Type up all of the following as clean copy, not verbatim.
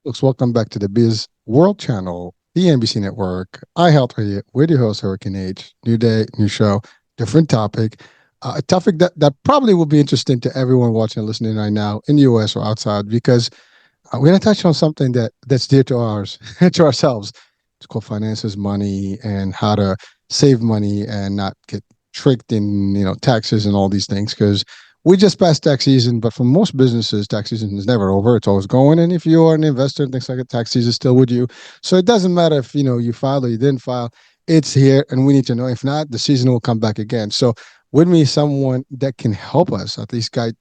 Folks, welcome back to the Biz World Channel, the NBC Network. I Health Radio with your host, Hurricane H. New day, new show, different topic. A topic that probably will be interesting to everyone watching and listening right now in the US or outside because we're going to touch on something that's dear to ours, to ourselves. It's called finances, money, and how to save money and not get tricked in taxes and all these things. Because we just passed tax season, but for most businesses, tax season is never over. It's always going. And if you are an investor and things like that, tax season is still with you. So it doesn't matter if you filed or you didn't file. It's here, and we need to know. If not, the season will come back again. So with me, someone that can help us, at least guide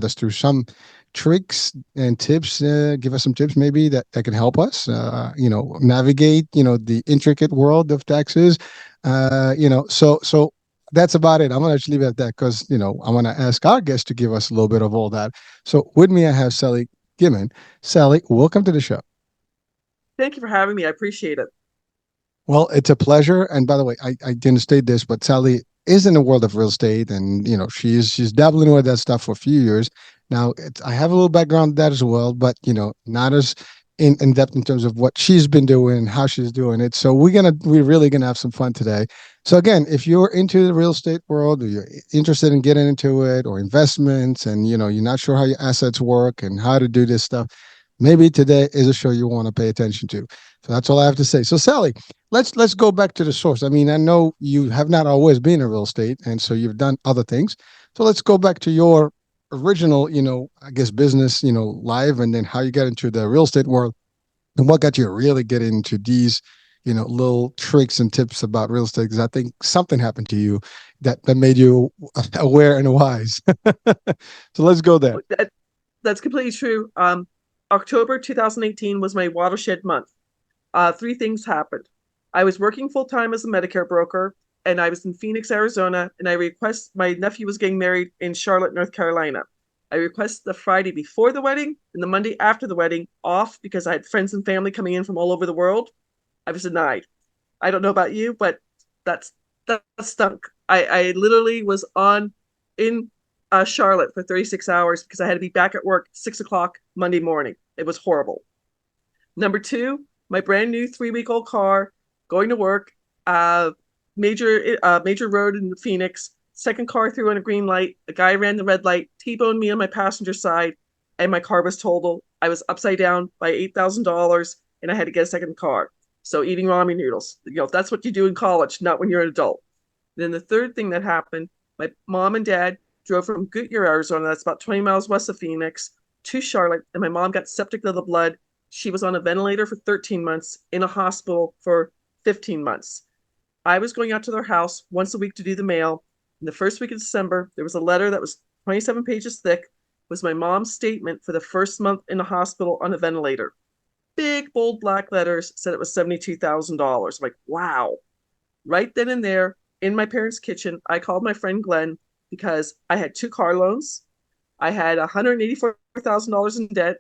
us through some tricks and tips, give us some tips maybe that can help us navigate the intricate world of taxes. So that's about it. I'm gonna just leave it at that because I'm gonna ask our guest to give us a little bit of all that. So with me I have Sally Gimon. Sally, welcome to the show. Thank you for having me. I appreciate it. Well, it's a pleasure. And by the way, I didn't state this, but Sally is in the world of real estate, and she's dabbling with that stuff for a few years now. I have a little background in that as well, but not as in depth in terms of what she's been doing, how she's doing it. So we're really gonna have some fun today. So again, if you're into the real estate world, or you're interested in getting into it, or investments, and you're not sure how your assets work and how to do this stuff, maybe today is a show you want to pay attention to. So that's all I have to say. So Sally, let's go back to the source. I mean, I know you have not always been in real estate, and so you've done other things. So let's go back to your original, I guess, business, live, and then how you got into the real estate world, and what got you really get into these, little tricks and tips about real estate. Because I think something happened to you that made you aware and wise. So let's go there. That, that's completely true. October 2018 was my watershed month. Three things happened. I was working full time as a Medicare broker, and I was in Phoenix, Arizona, and my nephew was getting married in Charlotte, North Carolina. I requested the Friday before the wedding and the Monday after the wedding off because I had friends and family coming in from all over the world. I was denied. I don't know about you, but that's that stunk. I literally was on in Charlotte for 36 hours because I had to be back at work 6 o'clock Monday morning. It was horrible. Number two, my brand new 3 week old car going to work, uh, major road in Phoenix. Second car through on a green light. A guy ran the red light, T-boned me on my passenger side, and my car was totaled. I was upside down by $8,000, and I had to get a second car. So eating ramen noodles, that's what you do in college, not when you're an adult. Then the third thing that happened, my mom and dad drove from Goodyear, Arizona, that's about 20 miles west of Phoenix, to Charlotte, and my mom got septic of the blood. She was on a ventilator for 13 months, in a hospital for 15 months. I was going out to their house once a week to do the mail. In the first week of December, there was a letter that was 27 pages thick, was my mom's statement for the first month in the hospital on a ventilator. Big, bold black letters said it was $72,000. I'm like, wow. Right then and there, in my parents' kitchen, I called my friend Glenn because I had two car loans. I had $184,000 in debt,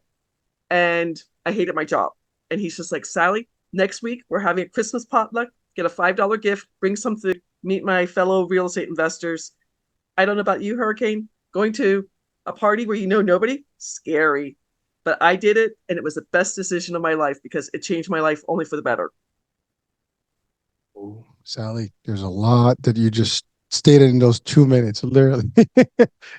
and I hated my job. And he's just like, Sally, next week we're having a Christmas potluck. Get a $5 gift, bring some food, meet my fellow real estate investors. I don't know about you, Hurricane. Going to a party where you know nobody, scary. But I did it, and it was the best decision of my life because it changed my life only for the better. Oh, Sally, there's a lot that you just stated in those 2 minutes, literally.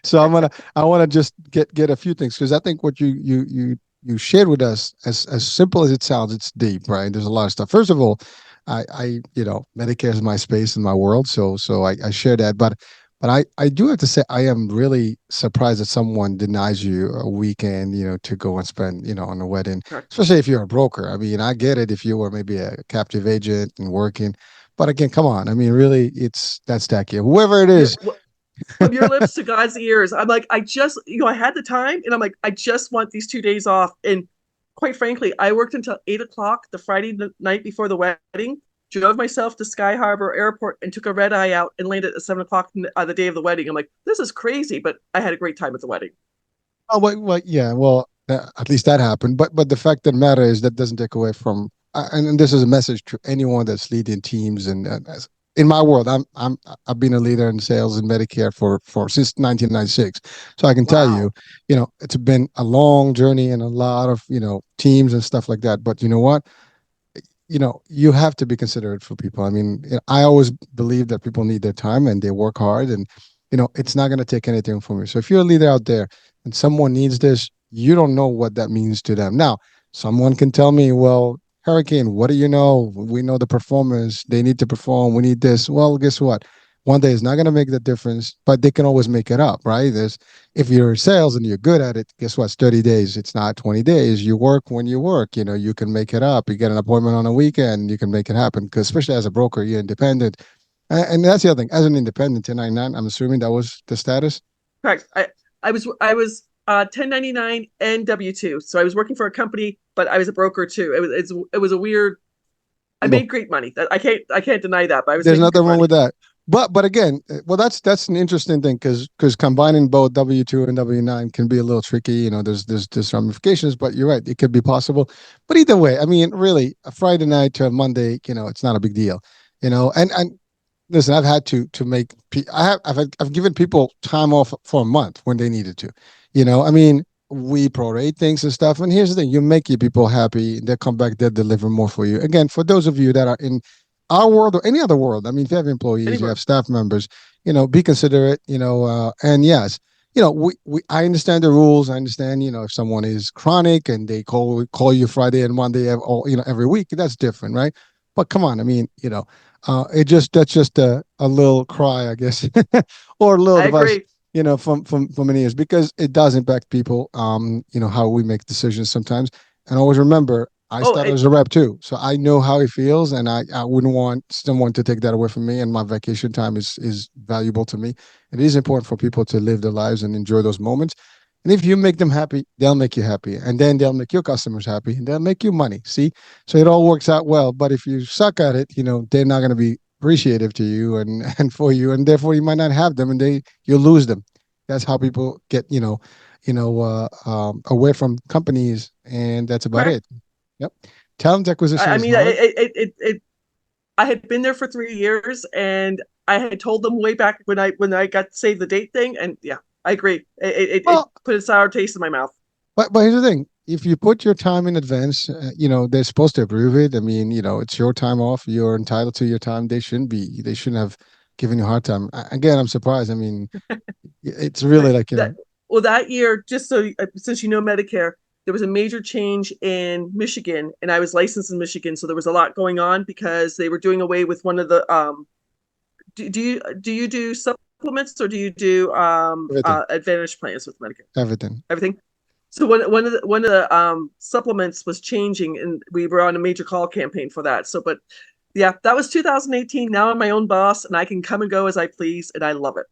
So I want to just get a few things because I think what you shared with us, as simple as it sounds, it's deep, right? There's a lot of stuff. First of all, Medicare is my space in my world, so I share that. But I do have to say I am really surprised that someone denies you a weekend, to go and spend, on a wedding, Correct. especially if you're a broker. I mean, I get it if you were maybe a captive agent and working, but again, come on. I mean, really, that's tacky. Whoever it You're, is, from your lips to God's ears. I'm like, I had the time, and I'm like, I just want these 2 days off. And quite frankly, I worked until 8 o'clock the Friday night before the wedding, drove myself to Sky Harbor Airport, and took a red eye out and landed at 7 o'clock the day of the wedding. I'm like, this is crazy, but I had a great time at the wedding. oh, well, yeah, well, at least that happened. But the fact that matter is that doesn't take away from, and this is a message to anyone that's leading teams and in my world, I've been a leader in sales in Medicare for since 1996. So I can tell you, Wow. it's been a long journey and a lot of teams and stuff like that. But you know what? You have to be considerate for people. I mean, I always believe that people need their time and they work hard, and it's not going to take anything from you. So if you're a leader out there and someone needs this, you don't know what that means to them. Now, someone can tell me, well, Hurricane, what do you know? We know the performance. They need to perform. We need this. Well, guess what? One day is not going to make the difference, but they can always make it up, right? There's If you're in sales and you're good at it, guess what? It's 30 days. It's not 20 days. You work when you work. You can make it up. You get an appointment on a weekend, you can make it happen. Because especially as a broker, you're independent. And that's the other thing. As an independent 1099, I'm assuming that was the status. Correct. I was 1099 and W-2. So I was working for a company, but I was a broker too. It was a weird. I Well, made great money. I can't deny that, but I was there's making nothing good wrong money. with that. But again, well, that's an interesting thing because combining both W-2 and W-9 can be a little tricky. There's ramifications, but you're right, it could be possible. But either way, I mean, really, a Friday night to a Monday, it's not a big deal. And listen, I've had to make I've given people time off for a month when they needed to. I mean, we prorate things and stuff. And here's the thing: you make your people happy, they come back, they deliver more for you. Again, for those of you that are in our world or any other world, I mean, if you have employees, you have Anywhere. staff members, be considerate. And yes, I understand the rules. I understand, if someone is chronic and they call you Friday and Monday, every week, that's different, right? But come on, I mean, that's just a little cry, I guess, or a little I advice, agree. from many years because it does impact people. How we make decisions sometimes, and always remember, I Oh, started as a rep too, so I know how it feels, and I wouldn't want someone to take that away from me. And my vacation time is valuable to me. It is important for people to live their lives and enjoy those moments. And if you make them happy, they'll make you happy, and then they'll make your customers happy, and they'll make you money. See, so it all works out well. But if you suck at it, they're not going to be appreciative to you and and for you, and therefore you might not have them, and you'll lose them. That's how people get away from companies, and that's about correct. it. Yep. Talent acquisition I is mean, hard. I had been there for 3 years, and I had told them way back when I got to save the date thing, and yeah, I agree. It Well, put a sour taste in my mouth. but here's the thing: if you put your time in advance, they're supposed to approve it. I mean, it's your time off. You're entitled to your time. They shouldn't have given you a hard time. Again, I'm surprised. I mean, it's really Right. like That year, just so since you know Medicare, there was a major change in Michigan, and I was licensed in Michigan, so there was a lot going on because they were doing away with one of the. Do you do supplements or do you do everything, advantage plans with Medicare? everything. Everything. So one of the supplements was changing, and we were on a major call campaign for that. So, but yeah, that was 2018. Now I'm my own boss, and I can come and go as I please, and I love it.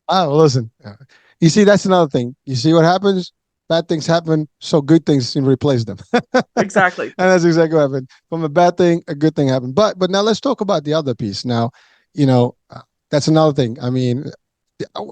Oh, well, listen. You see, that's another thing. You see what happens? Bad things happen, so good things can replace them. And Exactly. that's exactly what happened. From a bad thing, a good thing happened. But now let's talk about the other piece. Now, that's another thing. I mean,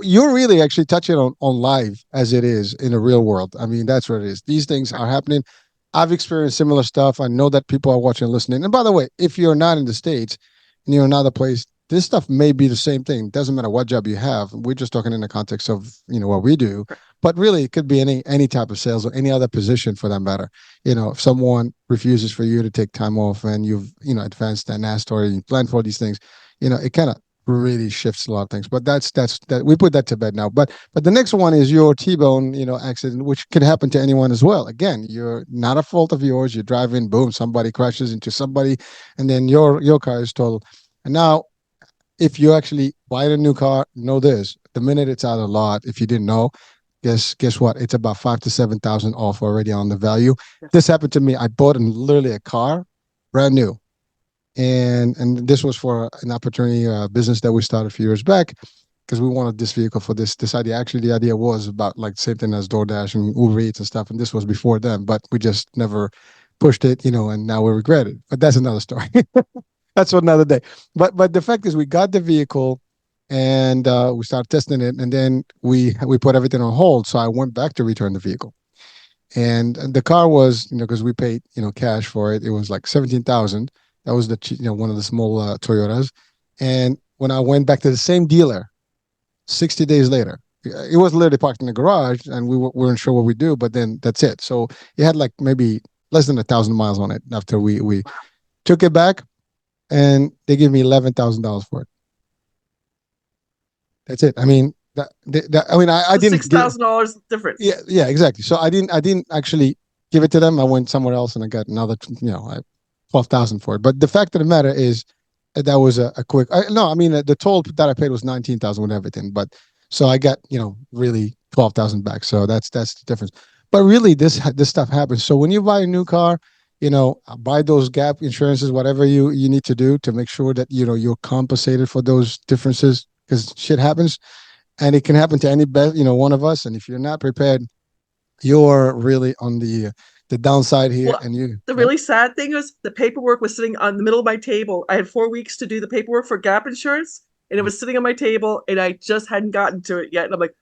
you're really actually touching on live as it is in the real world. I mean, that's what it is. These things are happening. I've experienced similar stuff. I know that people are watching and listening. And by the way, if you're not in the States and you're in another place, this stuff may be the same thing. It doesn't matter what job you have. We're just talking in the context of, what we do. But really it could be any type of sales or any other position for that matter. If someone refuses for you to take time off and you've, advanced and asked or you plan for these things, it kind of really shifts a lot of things. But that's that we put that to bed now. But the next one is your T-bone, accident, which could happen to anyone as well. Again, you're not a fault of yours. You're driving, boom, somebody crashes into somebody, and then your car is totaled. And now, if you actually buy a new car, know this: the minute it's out of the lot, if you didn't know, guess what? It's about 5 to 7 thousand off already on the value. Yes. This happened to me. I bought literally a car, brand new, and this was for an opportunity business that we started a few years back because we wanted this vehicle for this idea. Actually, the idea was about like the same thing as DoorDash and Uber Eats and stuff, and this was before them, but we just never pushed it, and now we regret it. But that's another story. That's for another day. But the fact is, we got the vehicle and we started testing it, and then we put everything on hold. So I went back to return the vehicle, and the car was, because we paid, cash for it. It was like 17,000. That was one of the small Toyotas, and when I went back to the same dealer 60 days later. It was literally parked in the garage, and weren't sure what we do, but then that's it. So it had like maybe less than 1,000 miles on it after we took it back, and they gave me $11,000 for it. That's it. I mean, I mean, I So didn't six get. thousand dollars Yeah, difference. yeah, exactly. So I didn't actually give it to them. I went somewhere else and I got another, 12,000 for it. But the fact of the matter is, that was a quick. No, I mean, the toll that I paid was 19,000 with everything. But so I got, really 12,000 back. So that's the difference. But really, this stuff happens. So when you buy a new car, buy those gap insurances, whatever you need to do to make sure that you're compensated for those differences, because shit happens, and it can happen to any one of us. And if you're not prepared, you're really on the downside here. Well, And you, the yep. really sad thing was the paperwork was sitting on the middle of my table. I had 4 weeks to do the paperwork for gap insurance, and it was sitting on my table, and I just hadn't gotten to it yet. And I'm like,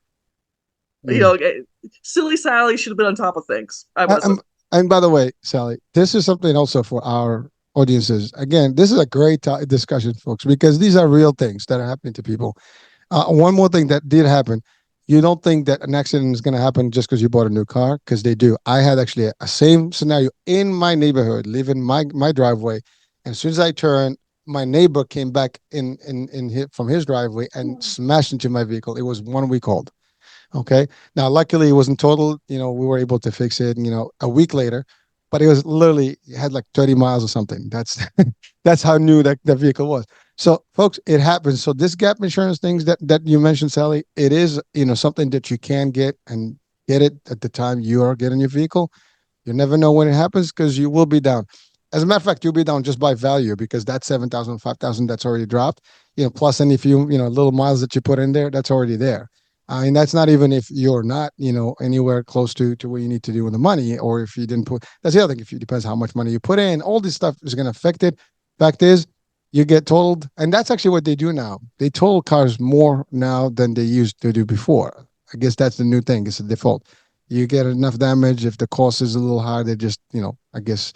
you Mm. know, silly Sally should have been on top of things. I And, wasn't. and by the way, Sally, this is something also for our audiences. Again, this is a great discussion, folks, because these are real things that are happening to people. One more thing that did happen. You don't think that an accident is going to happen just because you bought a new car, because they do. I had actually a same scenario in my neighborhood, leaving my driveway. And as soon as I turned, my neighbor came back from his driveway and smashed into my vehicle. It was 1 week old. Okay. Now, luckily, it wasn't total. We were able to fix it, a week later, but it was literally, it had like 30 miles or something. That's that's how new that vehicle was. So, folks, it happens. So, this gap insurance things that you mentioned, Sally, it is, something that you can get, and get it at the time you are getting your vehicle. You never know when it happens, because you will be down. As a matter of fact, you'll be down just by value, because that 7,000, 5,000 that's already dropped, plus any few, little miles that you put in there, that's already there. I mean, that's not even if you're not, anywhere close to what you need to do with the money, or if you didn't put, that's the other thing. If you depends how much money you put in, all this stuff is going to affect it. Fact is, you get totaled, and that's actually what they do now. They total cars more now than they used to do before. I guess that's the new thing. It's a default. You get enough damage. If the cost is a little high, they just, I guess,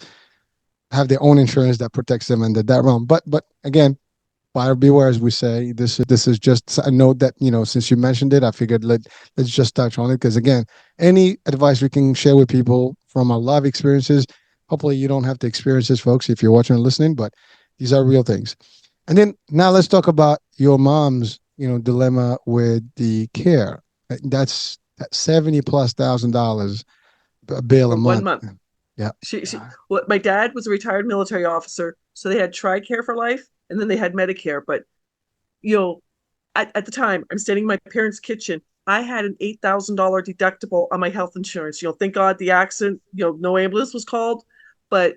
have their own insurance that protects them and that realm. But again, buyer beware, as we say. This is just a note that, since you mentioned it, I figured let's just touch on it, because again, any advice we can share with people from our live experiences. Hopefully, you don't have to experience this, folks, if you're watching and listening. But these are real things. And then now let's talk about your mom's, dilemma with the care. That's 70 plus $1,000 bill a For one month. month. Yeah. She well, my dad was a retired military officer, so they had TRICARE for life, and then they had Medicare. But you know, at the time, I'm standing in my parents' kitchen. I had an $8,000 deductible on my health insurance. Thank God the accident, no ambulance was called, but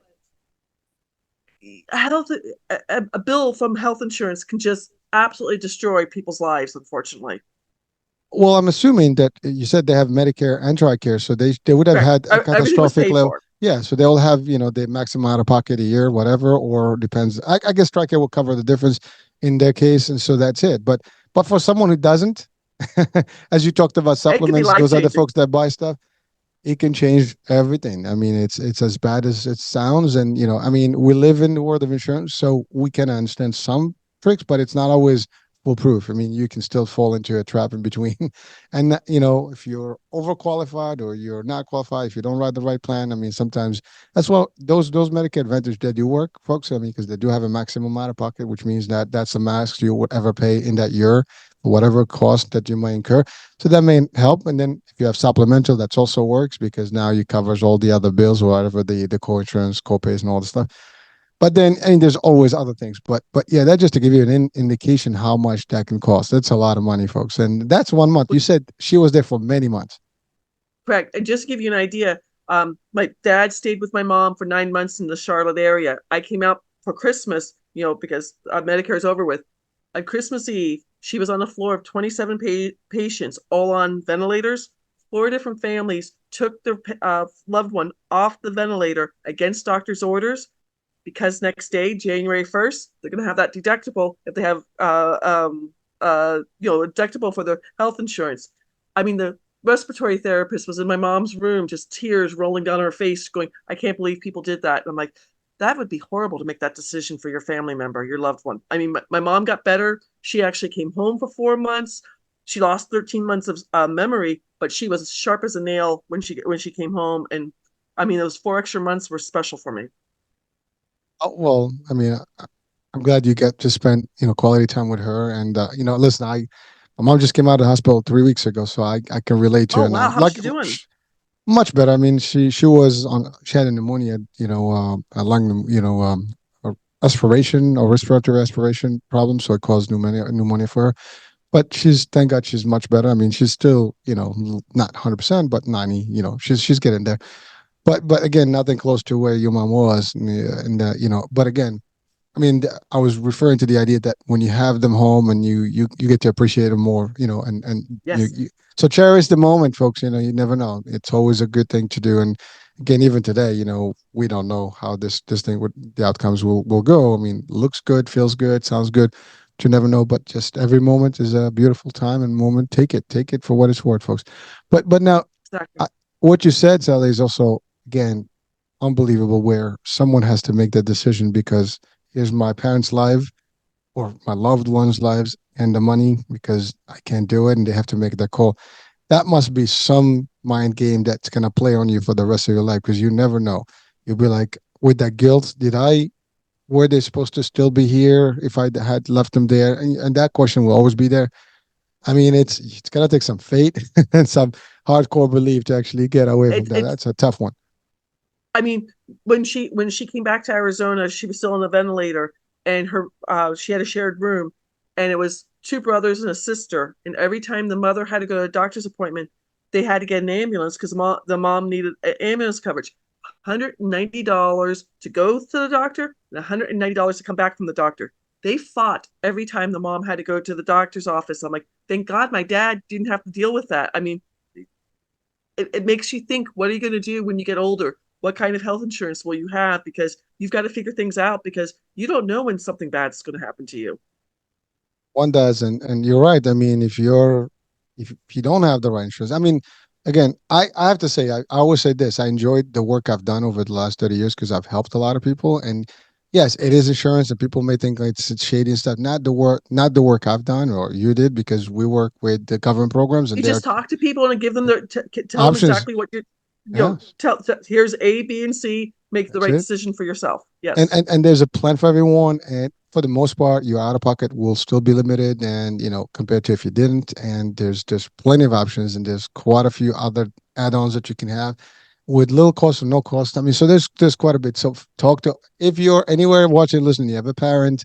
health a bill from health insurance can just absolutely destroy people's lives, unfortunately. Well, I'm assuming that you said they have Medicare and TRICARE, so they would have Correct. had a Everything was catastrophic paid level. for. Yeah, so they'll have, the maximum out of pocket a year, whatever, or depends. I guess TRICARE will cover the difference in their case, and so that's it. But for someone who doesn't, as you talked about It could be supplements, life those are the changing. folks that buy stuff. It can change everything. I mean, it's as bad as it sounds, and I mean, we live in the world of insurance, so we can understand some tricks, but it's not always foolproof. I mean, you can still fall into a trap in between, and if you're overqualified or you're not qualified, if you don't write the right plan, I mean, sometimes that's what those Medicare Advantage that do work, folks. I mean, because they do have a maximum out of pocket, which means that that's the max you would ever pay in that year, whatever cost that you might incur. So that may help. And then if you have supplemental, that's also works, because now you covers all the other bills, or whatever the co-insurance, co-pays, and all the stuff. But then, I mean, there's always other things. But yeah, that just to give you an indication how much that can cost. That's a lot of money, folks. And that's 1 month. You said she was there for many months. Correct. And just to give you an idea, my dad stayed with my mom for 9 months in the Charlotte area. I came out for Christmas, because Medicare is over with. On Christmas Eve, she was on the floor of 27 patients, all on ventilators. Four different families took their loved one off the ventilator against doctor's orders, because next day, January 1st, they're going to have that deductible if they have a deductible for their health insurance. I mean, the respiratory therapist was in my mom's room, just tears rolling down her face, going, "I can't believe people did that." And I'm like, that would be horrible to make that decision for your family member, your loved one. I mean, my mom got better. She actually came home for 4 months. She lost 13 months of memory, but she was sharp as a nail when she came home. And I mean, those 4 extra months were special for me. Oh, well, I mean, I'm glad you get to spend, quality time with her. And listen, my mom just came out of the hospital 3 weeks ago, so I can relate to Oh her wow, now. how's Like she doing? much better. I mean, she had a pneumonia, a lung, a aspiration or respiratory aspiration problem, so it caused pneumonia for her. But thank God she's much better. I mean, she's still, not 100%, but 90. She's getting there. But again, nothing close to where your mom was, and But again, I mean, I was referring to the idea that when you have them home and you get to appreciate them more, and Yes, so cherish the moment, folks. You never know. It's always a good thing to do. And again, even today, we don't know how this thing would the outcomes will go. I mean, looks good, feels good, sounds good. But you never know. But just every moment is a beautiful time and moment. Take it for what it's worth, folks. But now, exactly. I, what you said, Sally, is also again unbelievable where someone has to make that decision because here's my parents' life or my loved ones' lives and the money because I can't do it and they have to make that call. That must be some mind game that's going to play on you for the rest of your life because you never know. You'll be like, with that guilt, were they supposed to still be here if I had left them there? And that question will always be there. I mean, it's going to take some faith and some hardcore belief to actually get away from that. It's That's a tough one. I mean, when she came back to Arizona, she was still on the ventilator, and her she had a shared room, and it was two brothers and a sister. And every time the mother had to go to a doctor's appointment, they had to get an ambulance because the mom needed ambulance coverage. $190 to go to the doctor and $190 to come back from the doctor. They fought every time the mom had to go to the doctor's office. I'm like, thank God my dad didn't have to deal with that. I mean, it makes you think, what are you going to do when you get older? What kind of health insurance will you have? Because you've got to figure things out because you don't know when something bad is going to happen to you. One does, and you're right. I mean, if you don't have the right insurance, I mean, again, I have to say, I always say this: I enjoyed the work I've done over the last 30 years because I've helped a lot of people. And yes, it is insurance, and people may think like it's shady and stuff. Not the work I've done or you did because we work with the government programs, and You there are just talk to people and give them the tell them options. exactly what Yeah, here's A, B, and C. Make the that's right it. decision for yourself. and, Yes, and and there's a plan for everyone, and for the most part your out of pocket will still be limited, and compared to if you didn't, and there's plenty of options, and there's quite a few other add-ons that you can have with little cost or no cost. I mean, so there's quite a bit. So talk to, if you're anywhere watching, listening, you have a parent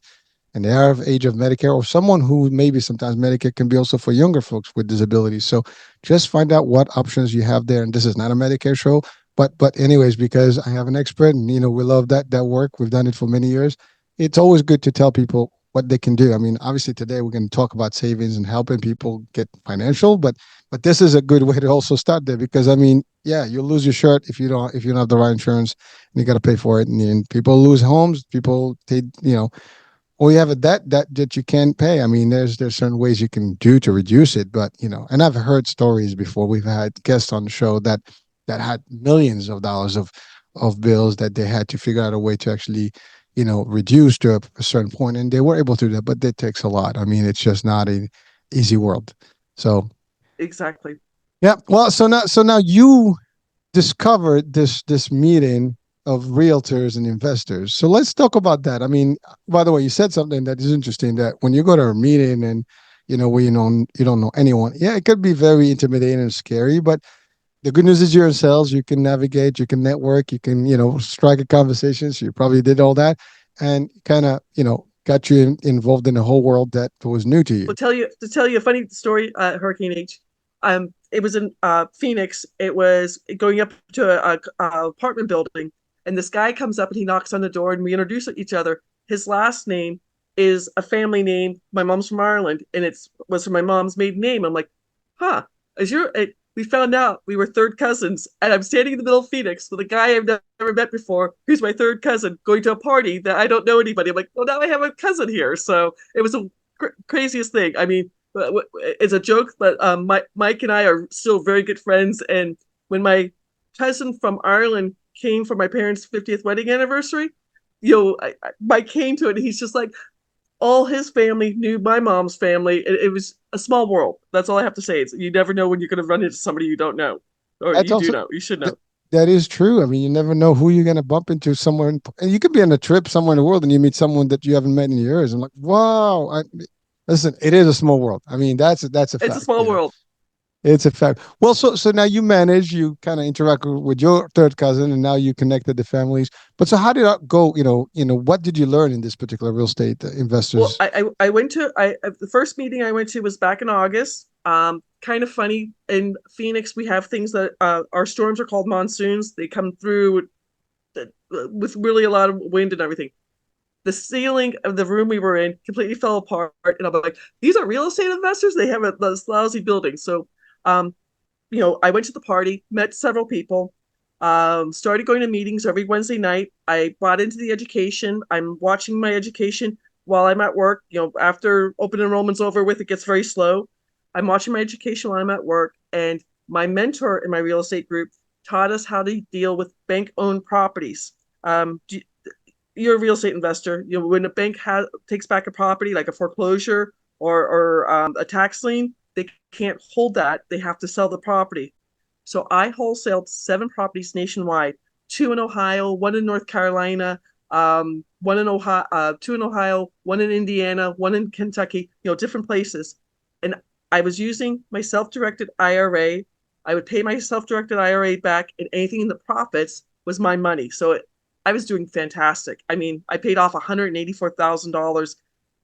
and they are of age of Medicare, or someone who maybe sometimes Medicare can be also for younger folks with disabilities. So just find out what options you have there. And this is not a Medicare show, but anyways, because I have an expert and we love that work. We've done it for many years. It's always good to tell people what they can do. I mean, obviously today we're going to talk about savings and helping people get financial, but this is a good way to also start there because I mean, yeah, you'll lose your shirt if you don't have the right insurance and you got to pay for it. And people lose homes, people they or you have a debt that you can't pay. I mean, there's certain ways you can do to reduce it, but and I've heard stories before. We've had guests on the show that had millions of dollars of bills that they had to figure out a way to actually, reduce to a certain point, and they were able to do that. But that takes a lot. I mean, it's just not an easy world. So exactly. yeah. Well, so now you discovered this meeting of realtors and investors. So let's talk about that. I mean, by the way, you said something that is interesting that when you go to a meeting and where you don't know anyone, yeah, it could be very intimidating and scary, but the good news is you're in sales, you can navigate, you can network, you can, strike a conversation. So you probably did all that and kind of, got you involved in a whole world that was new to you. Well, tell you a funny story. Hurricane H. It was in Phoenix. It was going up to a apartment building, and this guy comes up and he knocks on the door, and we introduce each other. His last name is a family name. My mom's from Ireland, and it's was from my mom's maiden name. I'm like, huh? Is your we found out we were third cousins, and I'm standing in the middle of Phoenix with a guy I've never met before, who's my third cousin, going to a party that I don't know anybody. I'm like, well, now I have a cousin here. So it was a craziest thing. I mean, it's a joke, but Mike and I are still very good friends. And when my cousin from Ireland came for my parents' 50th wedding anniversary, Mike came to it, and he's just like, all his family knew my mom's family. It was a small world. That's all I have to say. It's, you never know when you're going to run into somebody you don't know, or That's you do also know. You should th- know. that is true. I mean, you never know who you're going to bump into somewhere, and you could be on a trip somewhere in the world and you meet someone that you haven't met in years. And like, wow, listen, it is a small world. I mean, that's a It's a fact. small world. It's a fact. Well, so now you manage, you kind of interact with your third cousin, and now you connected the families. But so how did that go? What did you learn in this particular real estate Well, investors? I went to the first meeting I went to was back in August. Kind of funny, in Phoenix we have things that our storms are called monsoons. They come through with really a lot of wind and everything. The ceiling of the room we were in completely fell apart, and I'm like, these are real estate investors. They have this lousy building. So, um, I went to the party, met several people, started going to meetings every Wednesday night. I bought into the education. I'm watching my education while I'm at work. After open enrollment's over with, it gets very slow. I'm watching my education while I'm at work, and my mentor in my real estate group taught us how to deal with bank-owned properties. Um, you're a real estate investor. When a bank takes back a property, like a foreclosure or a tax lien, they can't hold that. They have to sell the property. So I wholesaled 7 properties nationwide: two in Ohio, one in North Carolina, one in Ohio, two in Ohio, one in Indiana, one in Kentucky. Different places. And I was using my self-directed IRA. I would pay my self-directed IRA back, and anything in the profits was my money. So I was doing fantastic. I mean, I paid off $184,000.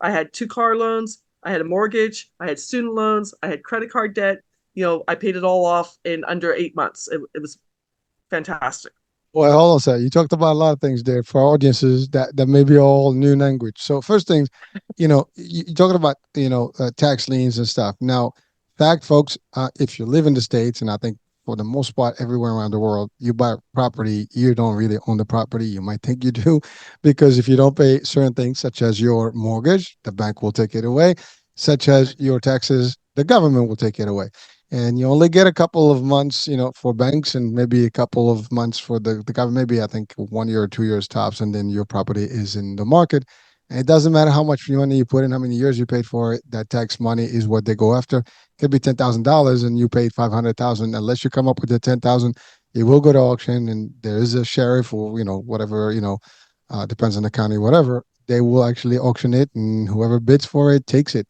I had 2 car loans. I had a mortgage. I had student loans. I had credit card debt. I paid it all off in under 8 months. It was fantastic. Well, hold on a second. You talked about a lot of things there for our audiences that may be all new language. So first things, you're talking about tax liens and stuff. Now, fact, folks, if you live in the states, and I think for the most part everywhere around the world, you buy property, you don't really own the property. You might think you do, because if you don't pay certain things, such as your mortgage, the bank will take it away. Such as Right. your taxes, the government will take it away, and you only get a couple of months, for banks, and maybe a couple of months for the government. Maybe I think 1 year or 2 years tops, and then your property is in the market. And it doesn't matter how much money you put in, how many years you paid for it. That tax money is what they go after. It could be $10,000, and you paid 500,000. Unless you come up with the 10,000, it will go to auction, and there is a sheriff or whatever, depends on the county, whatever. They will actually auction it, and whoever bids for it takes it.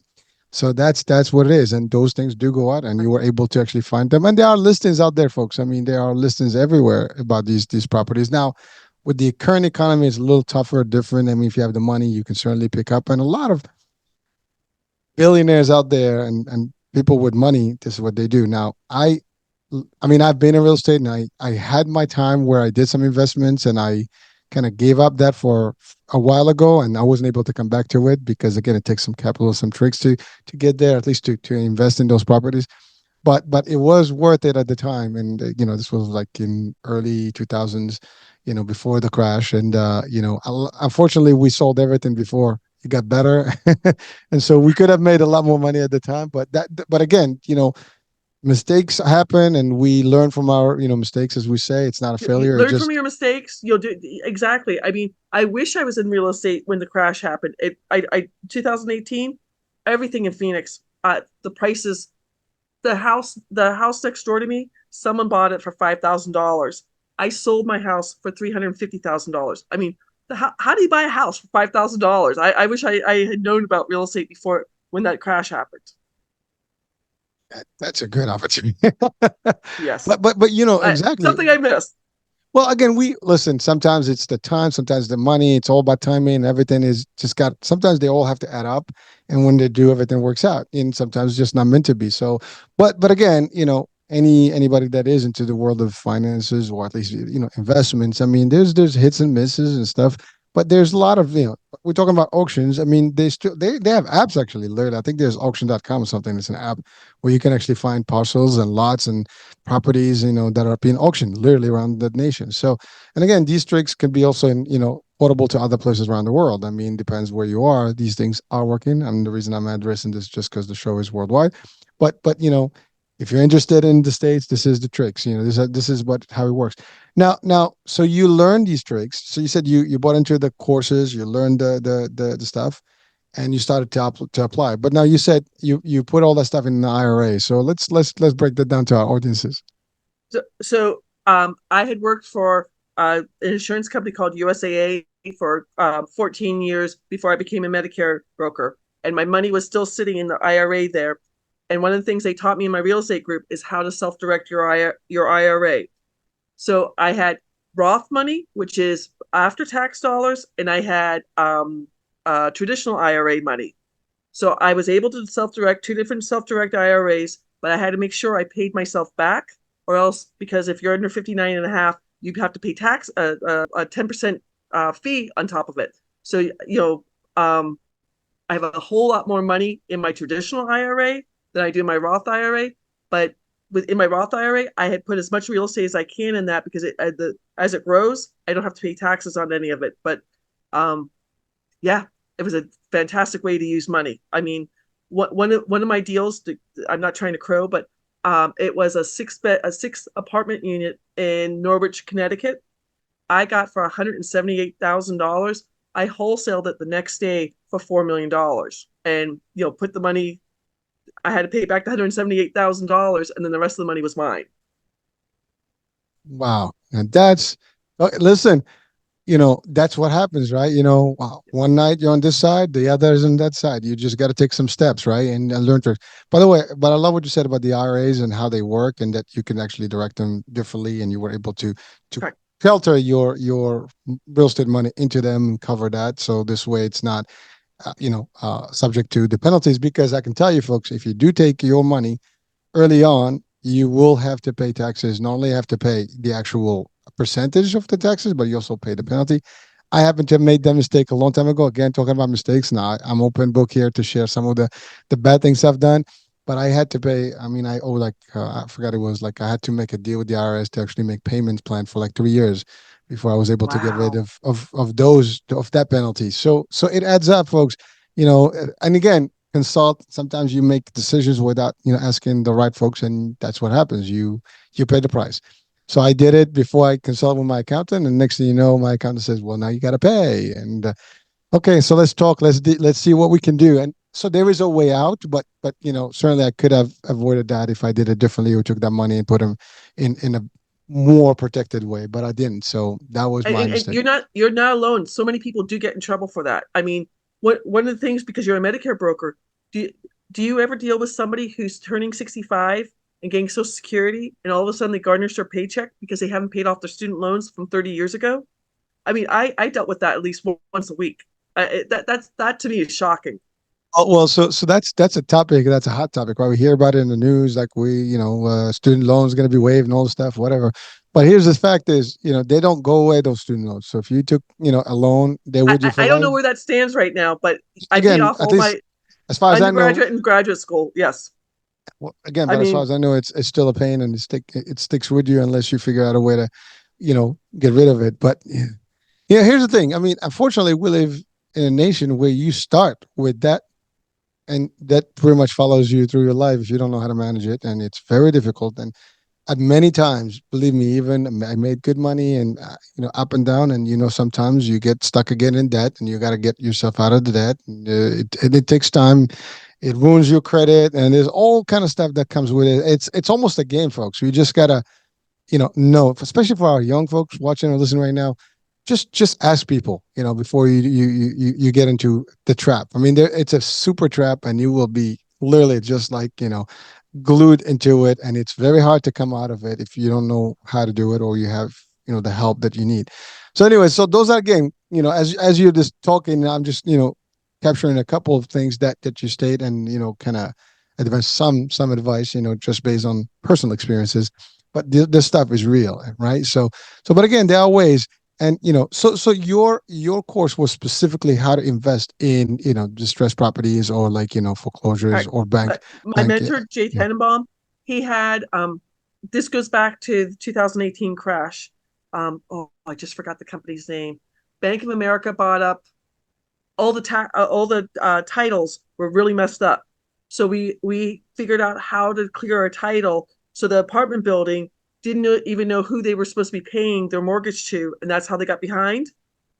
So that's what it is, and those things do go out, and you were able to actually find them. And there are listings out there, folks. I mean, there are listings everywhere about these properties. Now, with the current economy, it's a little tougher, different. I mean, if you have the money, you can certainly pick up. And a lot of billionaires out there, and people with money, this is what they do. Now, I mean, I've been in real estate, and I had my time where I did some investments, and I kind of gave up that for a while ago, and I wasn't able to come back to it because, again, it takes some capital, some tricks to get there, at least to invest in those properties. But it was worth it at the time, and this was like in early 2000s, before the crash, and unfortunately we sold everything before it got better, and so we could have made a lot more money at the time. But again, mistakes happen, and we learn from our mistakes. As we say, it's not a You failure, it learn from just your mistakes. You'll do exactly. I mean, I wish I was in real estate when the crash happened. 2018, everything in Phoenix, the prices, the house next door to me, someone bought it for $5,000. I sold my house for $350,000. I mean, how do you buy a house for $5,000? I wish I had known about real estate before when that crash happened. that's a good opportunity. Yes, But exactly. something I missed. Well, again, we listen. Sometimes it's the time, sometimes the money. It's all about timing. Everything is just got. Sometimes they all have to add up, and when they do, everything works out. And sometimes it's just not meant to be. So, but again, anybody that is into the world of finances, or at least investments. I mean, there's hits and misses and stuff. But there's a lot of we're talking about auctions. I mean, they have apps actually. Literally, I think there's auction.com or something. It's an app where you can actually find parcels and lots and properties, that are being auctioned literally around the nation. So, and again, these tricks can be also portable to other places around the world. I mean, depends where you are. These things are working. And the reason I'm addressing this just because the show is worldwide. But If you're interested in the states, this is the tricks. This is what how it works. Now, so you learned these tricks. So you said you bought into the courses, you learned the stuff, and you started to apply. But now you said you put all that stuff in the IRA. So let's break that down to our audiences. So I had worked for an insurance company called USAA for 14 years before I became a Medicare broker, and my money was still sitting in the IRA there. And one of the things they taught me in my real estate group is how to self-direct your IRA. So I had Roth money, which is after tax dollars, and I had traditional IRA money. So I was able to self-direct two different self-direct IRAs, but I had to make sure I paid myself back, or else, because if you're under 59 and a half, you have to pay tax a 10% fee on top of it. So I have a whole lot more money in my traditional IRA than I do in my Roth IRA. But within my Roth IRA, I had put as much real estate as I can in that because as it grows, I don't have to pay taxes on any of it. But um, yeah, it was a fantastic way to use money. I mean, one of my deals, I'm not trying to crow, but it was a six apartment unit in Norwich, Connecticut. I got for $178,000. I wholesaled it the next day for $4 million, and put the money. I had to pay back the $178,000, and then the rest of the money was mine. Wow, and that's listen. That's what happens, right? One night you're on this side, the other is on that side. You just got to take some steps, right? And learn to. By the way, but I love what you said about the IRAs and how they work, and that you can actually direct them differently, and you were able to Correct. filter your real estate money into them and cover that. So this way, it's not subject to the penalties. Because I can tell you, folks, if you do take your money early on, you will have to pay taxes. Not only have to pay the actual percentage of the taxes, but you also pay the penalty. I happen to have made that mistake a long time ago. Again, talking about mistakes. Now I'm open book here to share some of the bad things I've done. But I had to pay. I mean, I owe like I forgot, it was like I had to make a deal with the IRS to actually make payments plan for like 3 years before I was able to get rid Wow. of that penalty. So it adds up, folks. And again, consult. Sometimes you make decisions without asking the right folks, and that's what happens. You pay the price. So I did it before I consulted with my accountant, and next thing you know, my accountant says, "Well, now you got to pay." And okay, so let's talk. Let's see what we can do. And so there is a way out, but certainly I could have avoided that if I did it differently, or took that money and put them in a more protected way. But I didn't. So that was and, my and, and mistake. you're not alone. So many people do get in trouble for that. I mean, one of the things, because you're a Medicare broker, do you, do you ever deal with somebody who's turning 65 and getting Social Security, and all of a sudden they garnish their paycheck because they haven't paid off their student loans from 30 years ago? I mean, I dealt with that at least once a week. That to me is shocking. Oh, well, so that's a topic. That's a hot topic, right? We hear about it in the news, like student loans going to be waived and all this stuff, whatever. But here's the fact: is they don't go away, those student loans. So if you took a loan, they're with you for I don't know life. where that stands right now, but I paid Again, off at all least my as far as I know, undergraduate and graduate school. Yes, well, again, I but as far mean, as I know, it's still a pain, and it sticks with you unless you figure out a way to get rid of it. But yeah, here's the thing. I mean, unfortunately, we live in a nation where you start with that, and that pretty much follows you through your life if you don't know how to manage it, and it's very difficult. And at many times, believe me, even I made good money, and up and down, and sometimes you get stuck again in debt, and you got to get yourself out of the debt, and it takes time. It ruins your credit, and there's all kind of stuff that comes with it. It's almost a game, folks. We just gotta know, especially for our young folks watching or listening right now. Just ask people, before you get into the trap. I mean, it's a super trap, and you will be literally just like glued into it, and it's very hard to come out of it if you don't know how to do it, or you have the help that you need. So anyway, so those are, again, as you're just talking, I'm just capturing a couple of things that you state, and kind of advance some advice, just based on personal experiences. But this stuff is real, right? So but again, there are ways. And so your course was specifically how to invest in distressed properties, or like foreclosures, correct. or bank But my bank mentor, Jay yeah. Tannenbaum, he had this goes back to the 2018 crash. Oh, I just forgot the company's name. Bank of America bought up all the titles were really messed up. So we figured out how to clear our title. So the apartment building didn't even know who they were supposed to be paying their mortgage to, and that's how they got behind.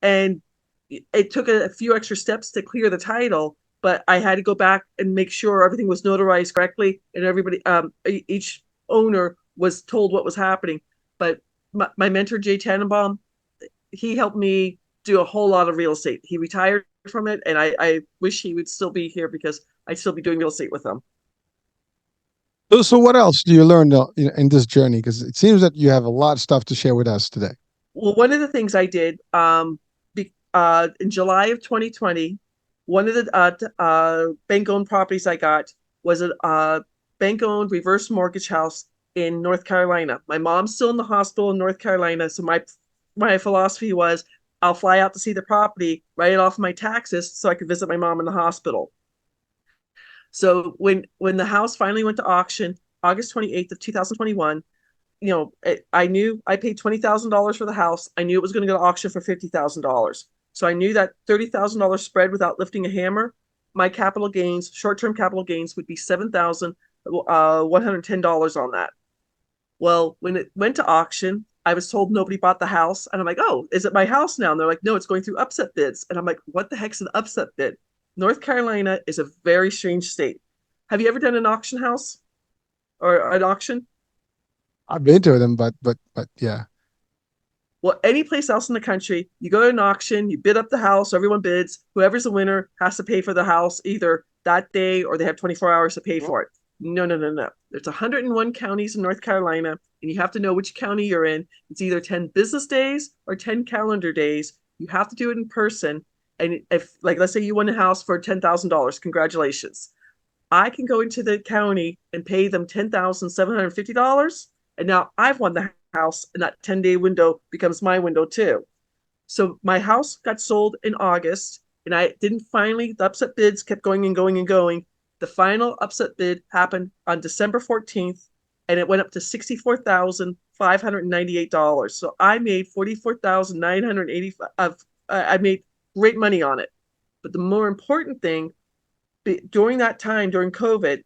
And it took a few extra steps to clear the title, but I had to go back and make sure everything was notarized correctly, and everybody, each owner was told what was happening. But my mentor Jay Tannenbaum, he helped me do a whole lot of real estate. He retired from it, and I wish he would still be here because I'd still be doing real estate with him. So what else do you learn in this journey? Because it seems that you have a lot of stuff to share with us today. Well, one of the things I did in July of 2020, one of the bank owned properties I got was a bank owned reverse mortgage house in North Carolina. My mom's still in the hospital in North Carolina, so my philosophy was I'll fly out to see the property, write it off my taxes, so I could visit my mom in the hospital. So when the house finally went to auction, August 28th of 2021, I knew I paid $20,000 for the house. I knew it was going to go to auction for $50,000. So I knew that $30,000 spread without lifting a hammer, my capital gains, short-term capital gains, would be $7,110 on that. Well, when it went to auction, I was told nobody bought the house, and I'm like, "Oh, is it my house now?" And they're like, "No, it's going through upset bids." And I'm like, "What the heck's an upset bid?" North Carolina is a very strange state. Have you ever done an auction house or an auction? I've been to them, but yeah. Well, any place else in the country, you go to an auction, you bid up the house, everyone bids. Whoever's the winner has to pay for the house either that day or they have 24 hours to pay for it. No, no, no, no. There's 101 counties in North Carolina, and you have to know which county you're in. It's either 10 business days or 10 calendar days. You have to do it in person. And if, like, let's say you won a house for $10,000, congratulations. I can go into the county and pay them $10,750, and now I've won the house, and that 10-day window becomes my window too. So my house got sold in August, and I didn't finally, the upset bids kept going and going and going. The final upset bid happened on December 14th, and it went up to $64,598. So I made 44,980. I made great money on it. But the more important thing, during that time, during COVID,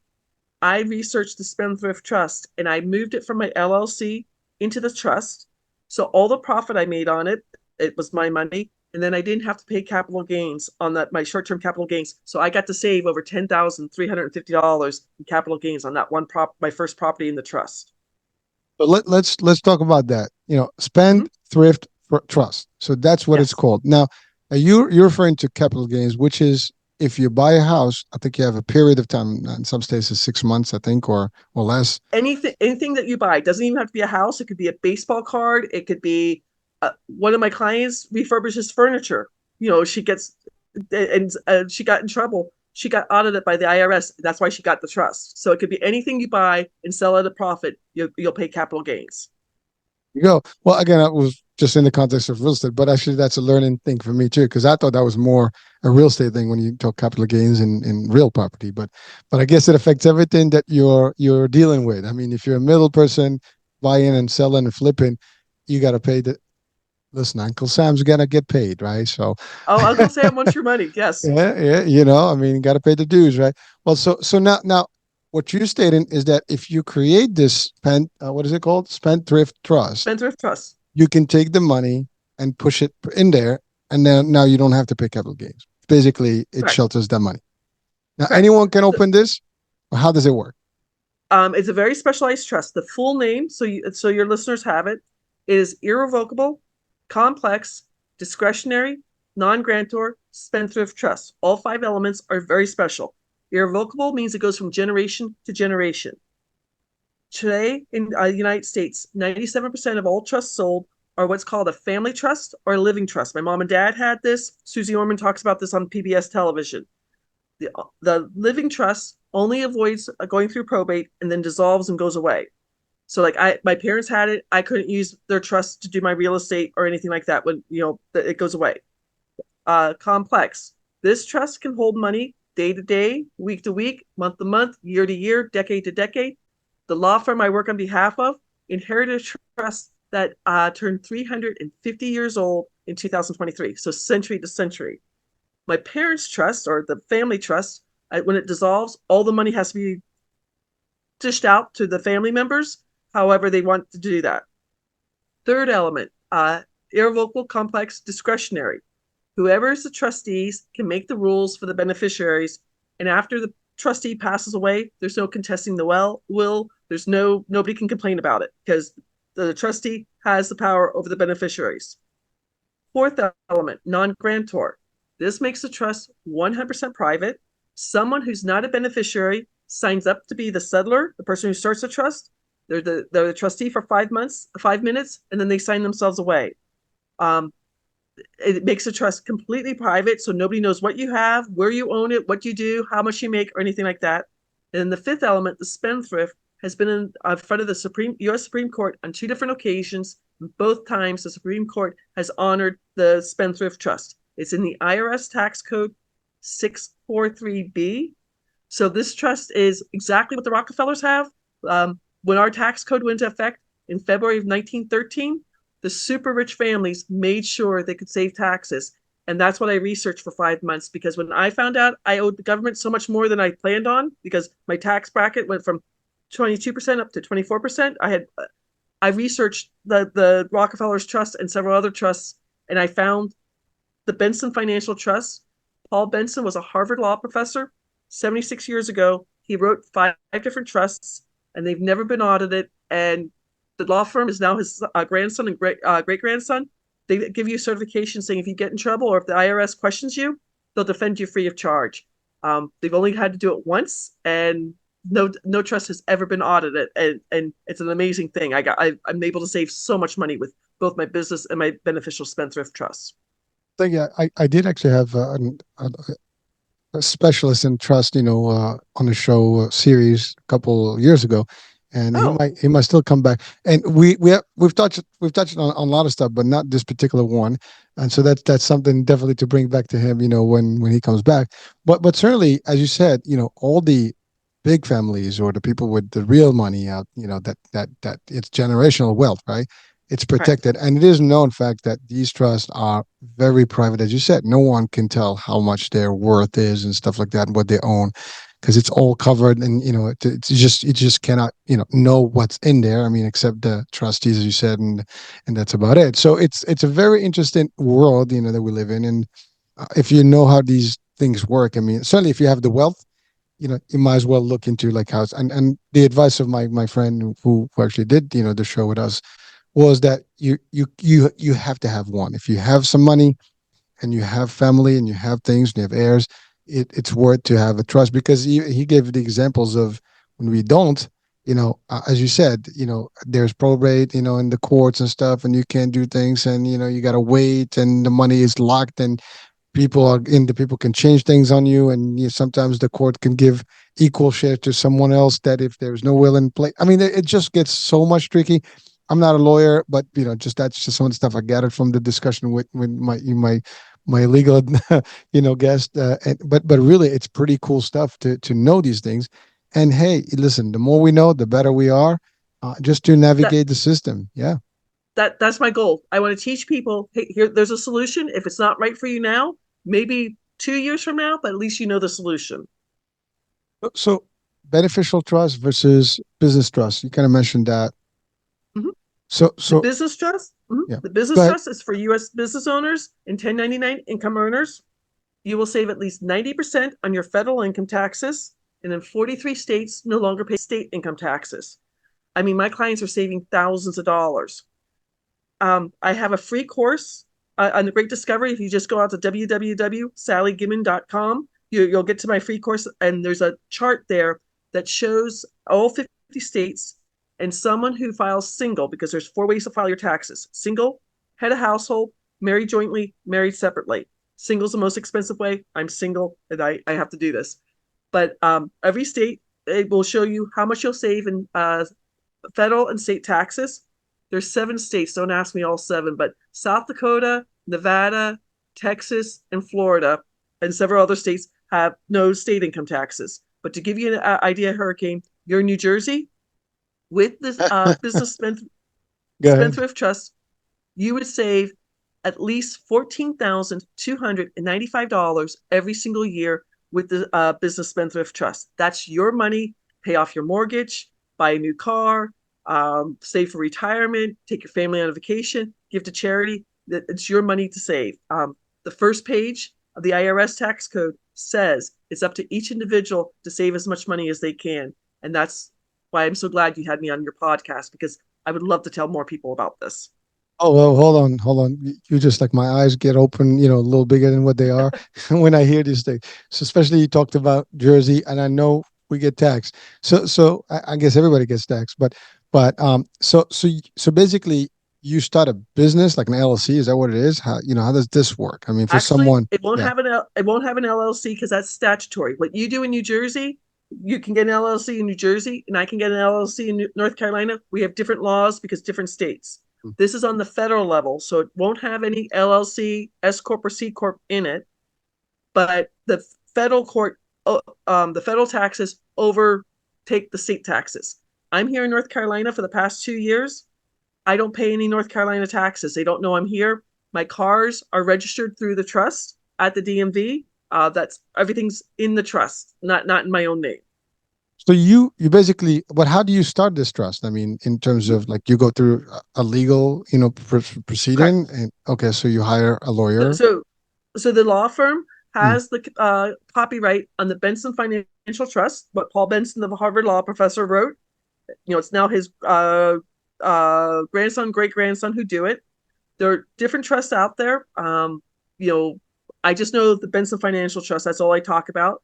I researched the Spendthrift Trust and I moved it from my LLC into the trust. So all the profit I made on it, it was my money. And then I didn't have to pay capital gains on that, my short-term capital gains. So I got to save over $10,350 in capital gains on that my first property in the trust. But let's talk about that. Mm-hmm. Spend thrift trust. So that's what it's Yes. called. Now, you're referring to capital gains, which is if you buy a house, I think you have a period of time. In some states, it's 6 months, I think, or less. Anything that you buy, doesn't even have to be a house. It could be a baseball card. It could be one of my clients refurbishes furniture. She gets and she got in trouble. She got audited by the IRS. That's why she got the trust. So it could be anything you buy and sell at a profit. You'll pay capital gains. You go. Well, again, I was just in the context of real estate, but actually, that's a learning thing for me too, because I thought that was more a real estate thing when you talk capital gains in real property. But I guess it affects everything that you're dealing with. I mean, if you're a middle person buying and selling and flipping, you got to pay the. Listen, Uncle Sam's gonna get paid, right? So, Oh, Uncle Sam wants your money. Yes. yeah, I mean, got to pay the dues, right? Well, so now, what you're stating is that if you create this what is it called, spendthrift trust, Spendthrift trust. you can take the money and push it in there, and then now you don't have to pay capital gains. Basically, it Correct. shelters the money. Now, Correct. anyone can So, open this. Or how does it work? it's a very specialized trust. The full name, so your listeners have it, is irrevocable, complex, discretionary, non-grantor, spendthrift trust. All five elements are very special. Irrevocable means it goes from generation to generation. Today in the United States, 97% of all trusts sold are what's called a family trust or a living trust. My mom and dad had this. Susie Orman talks about this on PBS television. The living trust only avoids going through probate and then dissolves and goes away. So like my parents had it. I couldn't use their trust to do my real estate or anything like that when it goes away. Complex. This trust can hold money day to day, week to week, month to month, year to year, decade to decade. The law firm I work on behalf of inherited a trust that turned 350 years old in 2023, so century to century. My parents' trust or the family trust When it dissolves, all the money has to be dished out to the family members, however they want to do that. Third element, irrevocable, complex, discretionary. Whoever is the trustees can make the rules for the beneficiaries, and after the trustee passes away, there's no contesting the will. There's nobody can complain about it because the trustee has the power over the beneficiaries. Fourth element, non-grantor. This makes the trust 100% private. Someone who's not a beneficiary signs up to be the settler, the person who starts the trust. They're the trustee for 5 months, 5 minutes, and then they sign themselves away. Um, it makes the trust completely private, so nobody knows what you have, where you own it, what you do, how much you make, or anything like that. And then the fifth element, the spendthrift, has been in front of the U.S. Supreme Court on two different occasions. Both times, the Supreme Court has honored the spendthrift trust. It's in the IRS tax code 643B. So this trust is exactly what the Rockefellers have. When our tax code went into effect in February of 1913, the super rich families made sure they could save taxes. And that's what I researched for 5 months, because when I found out I owed the government so much more than I planned on, because my tax bracket went from 22% up to 24%, I researched the Rockefellers Trust and several other trusts, and I found the Benson Financial Trust. Paul Benson was a Harvard law professor 76 years ago. He wrote 5 different trusts, and they've never been audited. And the law firm is now his grandson and great grandson. They give you a certification saying if you get in trouble or if the IRS questions you, they'll defend you free of charge. They've only had to do it once, and no trust has ever been audited, and it's an amazing thing. I'm able to save so much money with both my business and my beneficial spendthrift trusts. Think I did actually have a specialist in trust, on a show series a couple years ago, and Oh, he might still come back. And we've touched on a lot of stuff, but not this particular one. And so that's something definitely to bring back to him, when he comes back. But certainly, as you said, all the big families or the people with the real money out, that it's generational wealth, right? It's correct. protected, and it is known fact that these trusts are very private, as you said. No one can tell how much their worth is and stuff like that, and what they own, because it's all covered, and it just cannot know what's in there. I mean, except the trustees, as you said, and that's about it. So it's a very interesting world, that we live in, and if you know how these things work, I mean, certainly if you have the wealth, you might as well look into like how and the advice of my friend who actually did the show with us was that you have to have one. If you have some money and you have family and you have things and you have heirs, it's worth to have a trust, because he gave the examples of when we don't, as you said, there's probate, in the courts and stuff, and you can't do things, and you got to wait, and the money is locked, and the people can change things on you, and sometimes the court can give equal share to someone else, that if there's no will in place, I mean, it just gets so much tricky. I'm not a lawyer, but just that's just some of the stuff I gathered from the discussion with my legal guest, but really it's pretty cool stuff to know these things. And hey, listen, the more we know, the better we are, just to That navigate the system. Yeah. that's my goal. I want to teach people, hey, here there's a solution. If it's not right for you now, maybe 2 years from now, but at least you know the solution. So beneficial trust versus business trust. You kind of mentioned that. Mhm. So The so business trust, yeah. the Go business ahead. trust is for U.S. business owners and 1099 income earners. You will save at least 90% on your federal income taxes, and in 43 states no longer pay state income taxes. I mean, my clients are saving thousands of dollars. I have a free course on the Great Discovery. If you just go out to www.sallygimon.com, you'll get to my free course, and there's a chart there that shows all 50 states and someone who files single, because there's 4 ways to file your taxes: single, head of household, married jointly, married separately. Single's the most expensive way. I'm single, and I have to do this. But every state, it will show you how much you'll save in federal and state taxes. There's 7 states. Don't ask me all 7, but South Dakota, Nevada, Texas, and Florida, and several other states have no state income taxes. But to give you an idea, Hurricane, you're in New Jersey with this business Go ahead. spendthrift trust, you would save at least $14,295 every single year with the Business Spendthrift Trust. That's your money. Pay off your mortgage, buy a new car, save for retirement, take your family on a vacation, give to charity. It's your money to save. The first page of the IRS tax code says it's up to each individual to save as much money as they can. And that's why I'm so glad you had me on your podcast, because I would love to tell more people about this. Oh well, hold on. You just like my eyes get open, a little bigger than what they are when I hear these things. So especially you talked about Jersey, and I know we get taxed. So I guess everybody gets taxed, but basically you start a business like an LLC. Is that what it is? How does this work? I mean, for Actually, someone, yeah. it won't have an LLC because that's statutory. What you do in New Jersey, you can get an LLC in New Jersey, and I can get an LLC in North Carolina. We have different laws because different states. This is on the federal level, so it won't have any LLC, S corp, or C corp in it. But the federal court, the federal taxes overtake the state taxes. I'm here in North Carolina for the past 2 years. I don't pay any North Carolina taxes. They don't know I'm here. My cars are registered through the trust at the DMV. That's everything's in the trust, not in my own name. So you basically, but how do you start this trust? I mean, in terms of like you go through a legal, Correct. proceeding, and okay, so you hire a So, lawyer. so, so the law firm Mm, has the copyright on the Benson Financial Trust, what Paul Benson, the Harvard law professor, wrote. It's now his grandson, great grandson who do it. There are different trusts out there. You know, I just know the Benson Financial Trust. That's all I talk about.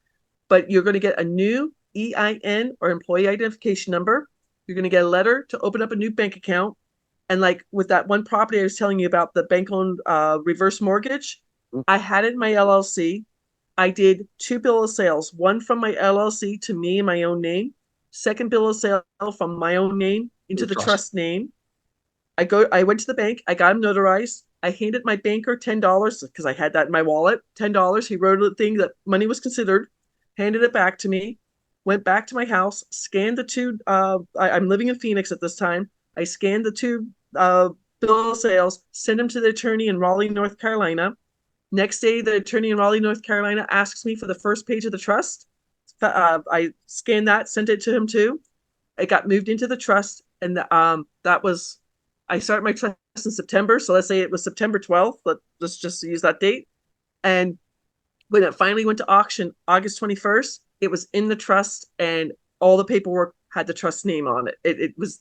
But you're going to get a new EIN, or employee identification number. You're going to get a letter to open up a new bank account. And like with that one property I was telling you about, the bank owned reverse mortgage, I had it in my LLC. I did two bill of sales, one from my LLC to me in my own name, second bill of sale from my own name into the the trust. trust name. I went to the bank, I got him notarized. I handed my banker $10 because I had that in my wallet. $10. He wrote a thing that money was considered, handed it back to me, went back to my house, scanned the two. I'm living in Phoenix at this time. I scanned the two bill of sales, sent them to the attorney in Raleigh, North Carolina. Next day, the attorney in Raleigh, North Carolina asks me for the first page of the trust. I scanned that, sent it to him too. It got moved into the trust, and that was I started my trust in September. So let's say it was September 12th. Let's just use that date. And when it finally went to auction, August 21st, it was in the trust, and all the paperwork had the trust name on it. It was,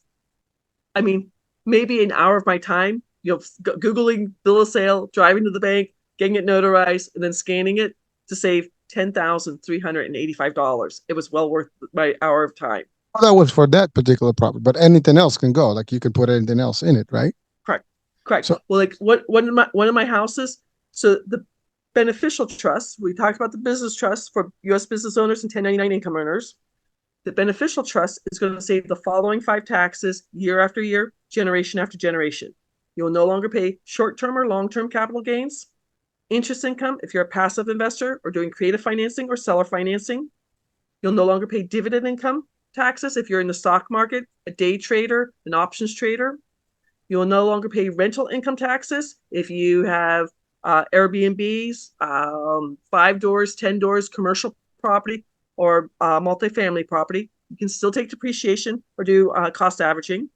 I mean, maybe an hour of my time, Googling bill of sale, driving to the bank, getting it notarized, and then scanning it to save $10,385. It was well worth my hour of time. Well, that was for that particular property, but anything else can go. Like you could put anything else in it, right? Correct. Correct. So, Well, like one of my houses. So the beneficial trust, we talked about the business trust for U.S. business owners and 1099 income earners. The beneficial trust is going to save the following five taxes year after year, generation after generation. You will no longer pay short-term or long-term capital gains, interest income if you're a passive investor or doing creative financing or seller financing. You'll no longer pay dividend income taxes if you're in the stock market, a day trader, an options trader. You will no longer pay rental income taxes if you have Airbnbs, 5 doors, 10 doors, commercial property, or multifamily property. You can still take depreciation or do cost averaging.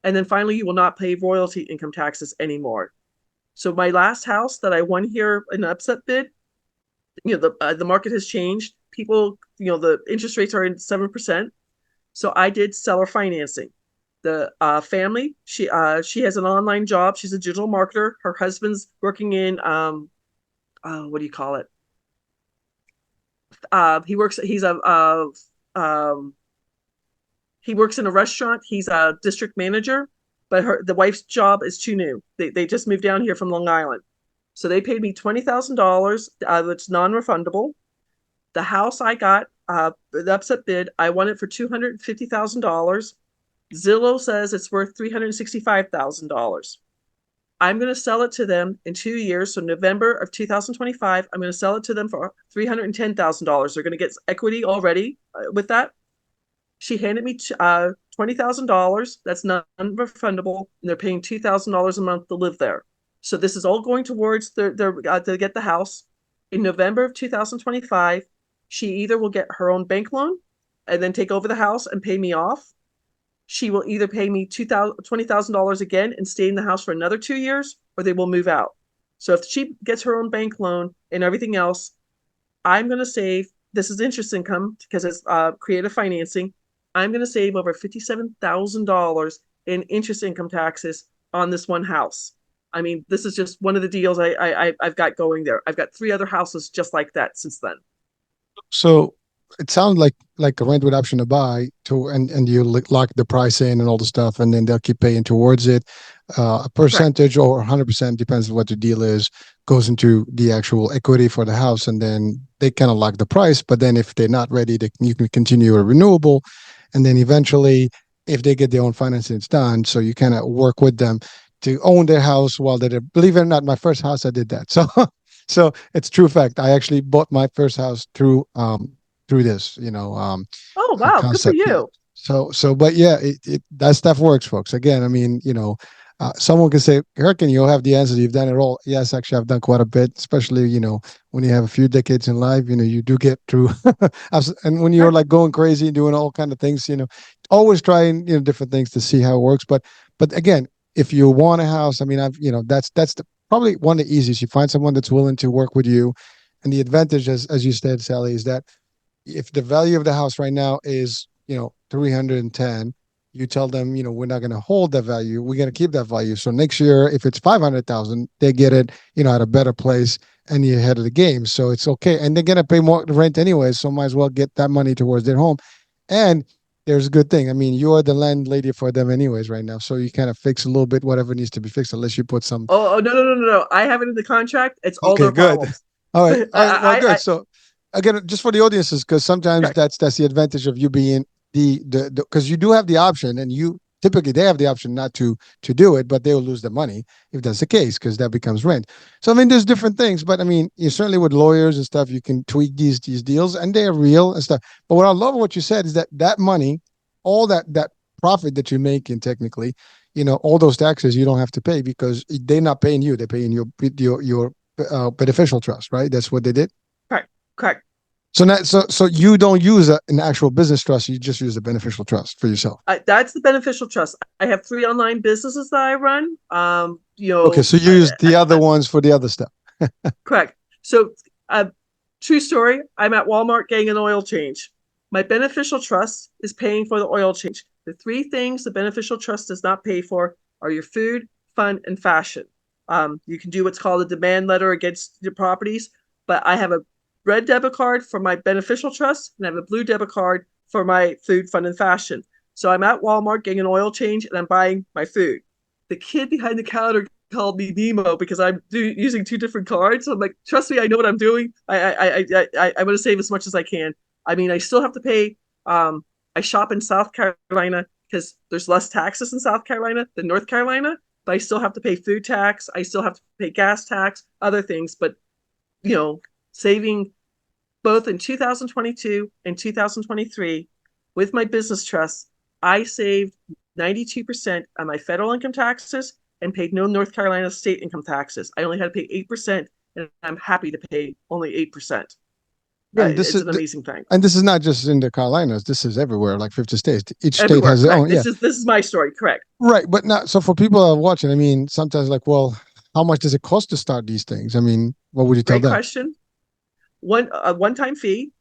And then finally, you will not pay royalty income taxes anymore. So my last house that I won here in an upset bid, the market has changed. People, the interest rates are in 7%. So I did seller financing. The family, she has an online job. She's a digital marketer. Her husband's working in what do you call it? He works. He works in a restaurant. He's a district manager, but the wife's job is too new. They just moved down here from Long Island, so they paid me $20,000. That's non-refundable. The house I got, the upset bid, I won it for $250,000. Zillow says it's worth $365,000. I'm going to sell it to them in 2 years. So November of 2025, I'm going to sell it to them for $310,000. They're going to get equity already with that. She handed me $20,000. That's non-refundable, and they're paying $2,000 a month to live there. So this is all going towards their to get the house in November of 2025. She either will get her own bank loan and then take over the house and pay me off. She will either pay me $20,000 again and stay in the house for another 2 years, or they will move out. So if she gets her own bank loan and everything else, I'm going to save. This is interest income because it's creative financing. I'm going to save over $57,000 in interest income taxes on this one house. I mean, this is just one of the deals I've got going there. I've got three other houses just like that since then. So it sounds like a rent with option to buy to, and you lock the price in and all the stuff, and then they'll keep paying towards it. A Correct. percentage or 100% depends on what the deal is, goes into the actual equity for the house, and then they kind of lock the price. But then if they're not ready, you can continue a renewable, and then eventually, if they get their own financing, it's done. So you kind of work with them to own their house while they're, believe it or not, my first house I did that. So so it's true fact. I actually bought my first house through this, Oh, wow. Good for concept. Yeah. you. But yeah, that stuff works, folks. Again, I mean, someone can say, Hurricane, you'll have the answers. You've done it all. Yes, actually, I've done quite a bit, especially, when you have a few decades in life, you do get through. And when you're Correct. like going crazy and doing all kind of things, always trying, different things to see how it works. But again, if you want a house, I mean, that's probably one of the easiest. You find someone that's willing to work with you. And the advantage, as you said, Sally, is that if the value of the house right now is 310, you tell them, we're not going to hold that value, we're going to keep that value. So next year, if it's 500,000, they get it at a better place, and you're ahead of the game, so it's okay. And they're going to pay more rent anyways, so might as well get that money towards their home. And there's a good thing, I mean, you're the landlady for them anyways right now, so you kind of fix a little bit whatever needs to be fixed, unless you put some. Oh, no, no, no, no, no. I have it in the contract. It's all Okay, their good. problems. All right. I, All right. Well, I good. So again, just for the audiences, because sometimes correct. that's the advantage of you being the because you do have the option, and you typically they have the option not to do it, but they'll lose the money if that's the case, because that becomes rent. So I mean, there's different things, but I mean, you certainly with lawyers and stuff, you can tweak these deals, and they're real and stuff. But what I love what you said is that money, all that profit that you're making, technically, all those taxes you don't have to pay, because they're not paying you; they're paying your beneficial trust, right? That's what they did. Correct. Correct. So you don't use an actual business trust; you just use a beneficial trust for yourself. That's the beneficial trust. I have three online businesses that I run. Okay, so you use the other ones for the other stuff. Correct. So, uh, true story. I'm at Walmart getting an oil change. My beneficial trust is paying for the oil change. The three things the beneficial trust does not pay for are your food, fun, and fashion. You can do what's called a demand letter against your properties, but I have a red debit card for my beneficial trust, and I have a blue debit card for my food, fun, and fashion. So I'm at Walmart getting an oil change, and I'm buying my food. The kid behind the counter called me Nemo because I'm using two different cards. So I'm like, trust me, I know what I'm doing. I want to save as much as I can. I mean, I still have to pay. I shop in South Carolina because there's less taxes in South Carolina than North Carolina, but I still have to pay food tax. I still have to pay gas tax, other things. But saving both in 2022 and 2023 with my business trust, I saved 92% on my federal income taxes and paid no North Carolina state income taxes. I only had to pay 8%, and I'm happy to pay only 8%. Again, It's an amazing thing. and this is not just in the Carolinas. This is everywhere, like 50 states. Each state Everywhere, has their correct. own. Yeah, This is my story, correct. right. But not so for people that are watching. I mean, sometimes like, well, how much does it cost to start these things? I mean, what would you tell Great them? question. One-time fee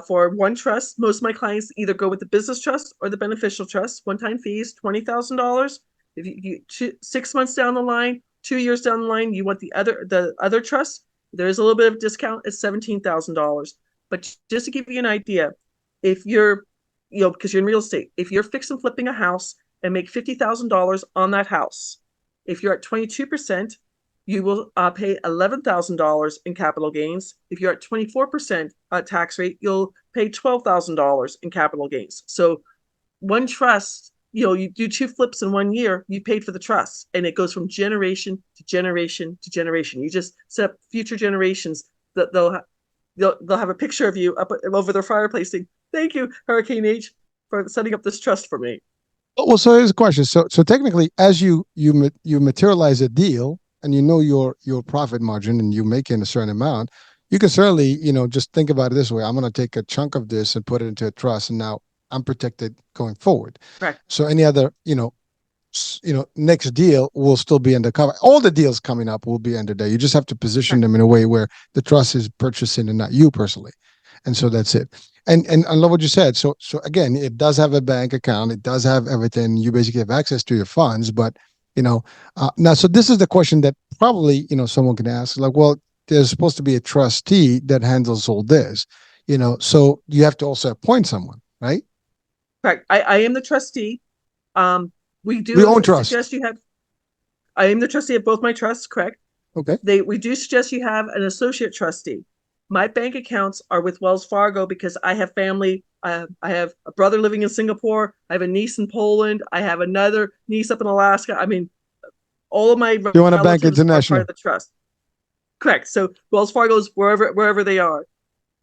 for one trust. Most of my clients either go with the business trust or the beneficial trust. One-time fee is $20,000. If you 6 months down the line, 2 years down the line, you want the other trust. There is a little bit of discount. It's $17,000. But just to give you an idea, if you're because you're in real estate, if you're fixing flipping a house and make $50,000 on that house, if you're at 22%, you will pay $11,000 in capital gains. If you're at 24% tax rate, you'll pay $12,000 in capital gains. So one trust, you do two flips in 1 year, you paid for the trust, and it goes from generation to generation to generation. You just set up future generations that they'll have a picture of you up over their fireplace saying, "Thank you, Hurricane H, for setting up this trust for me." Well, so here's a question. So technically, as you materialize a deal, and you know your profit margin, and you make in a certain amount, you can certainly, just think about it this way. I'm going to take a chunk of this and put it into a trust, and now I'm protected going forward. Correct. So any other, next deal will still be under cover. All the deals coming up will be under there. You just have to position Correct. them in a way where the trust is purchasing and not you personally. And so that's it. And I love what you said. So again, it does have a bank account. It does have everything. You basically have access to your funds. But now, so this is the question that probably someone can ask. Like, well, there's supposed to be a trustee that handles all this. So you have to also appoint someone, right? Correct. I am the trustee. Um, we We do own trust. suggest you have. I am the trustee of both my trusts. Correct. Okay. We do suggest you have an associate trustee. My bank accounts are with Wells Fargo because I have family. I have a brother living in Singapore. I have a niece in Poland. I have another niece up in Alaska. I mean, all of my You want a bank relatives are part of international. the trust. Correct. So Wells Fargo's wherever they are.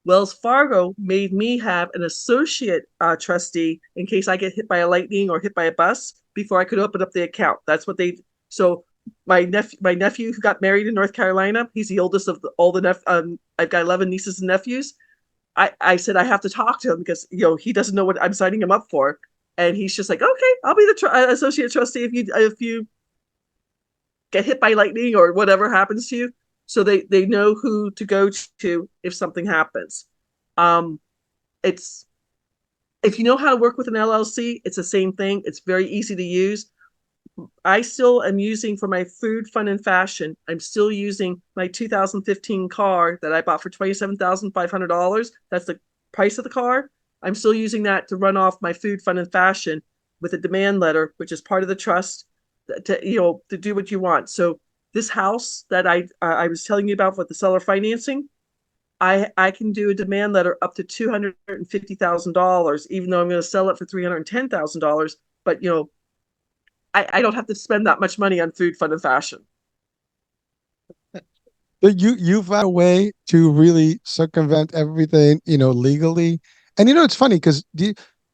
Wells Fargo made me have an associate trustee in case I get hit by a lightning or hit by a bus before I could open up the account. That's what they. So my nephew who got married in North Carolina, he's the oldest of all the I've got 11 nieces and nephews. I said I have to talk to him because he doesn't know what I'm signing him up for, and he's just like, okay, I'll be the associate trustee if you get hit by lightning or whatever happens to you. So they know who to go to if something happens. Um, it's if you know how to work with an LLC, it's the same thing. It's very easy to use. I still am using for my food, fun, and fashion. I'm still using my 2015 car that I bought for $27,500. That's the price of the car. I'm still using that to run off my food, fun, and fashion with a demand letter, which is part of the trust to do what you want. So this house that I was telling you about with the seller financing, I can do a demand letter up to $250,000, even though I'm going to sell it for $310,000. But I don't have to spend that much money on food, fun, and fashion. But you've found a way to really circumvent everything, legally. And it's funny because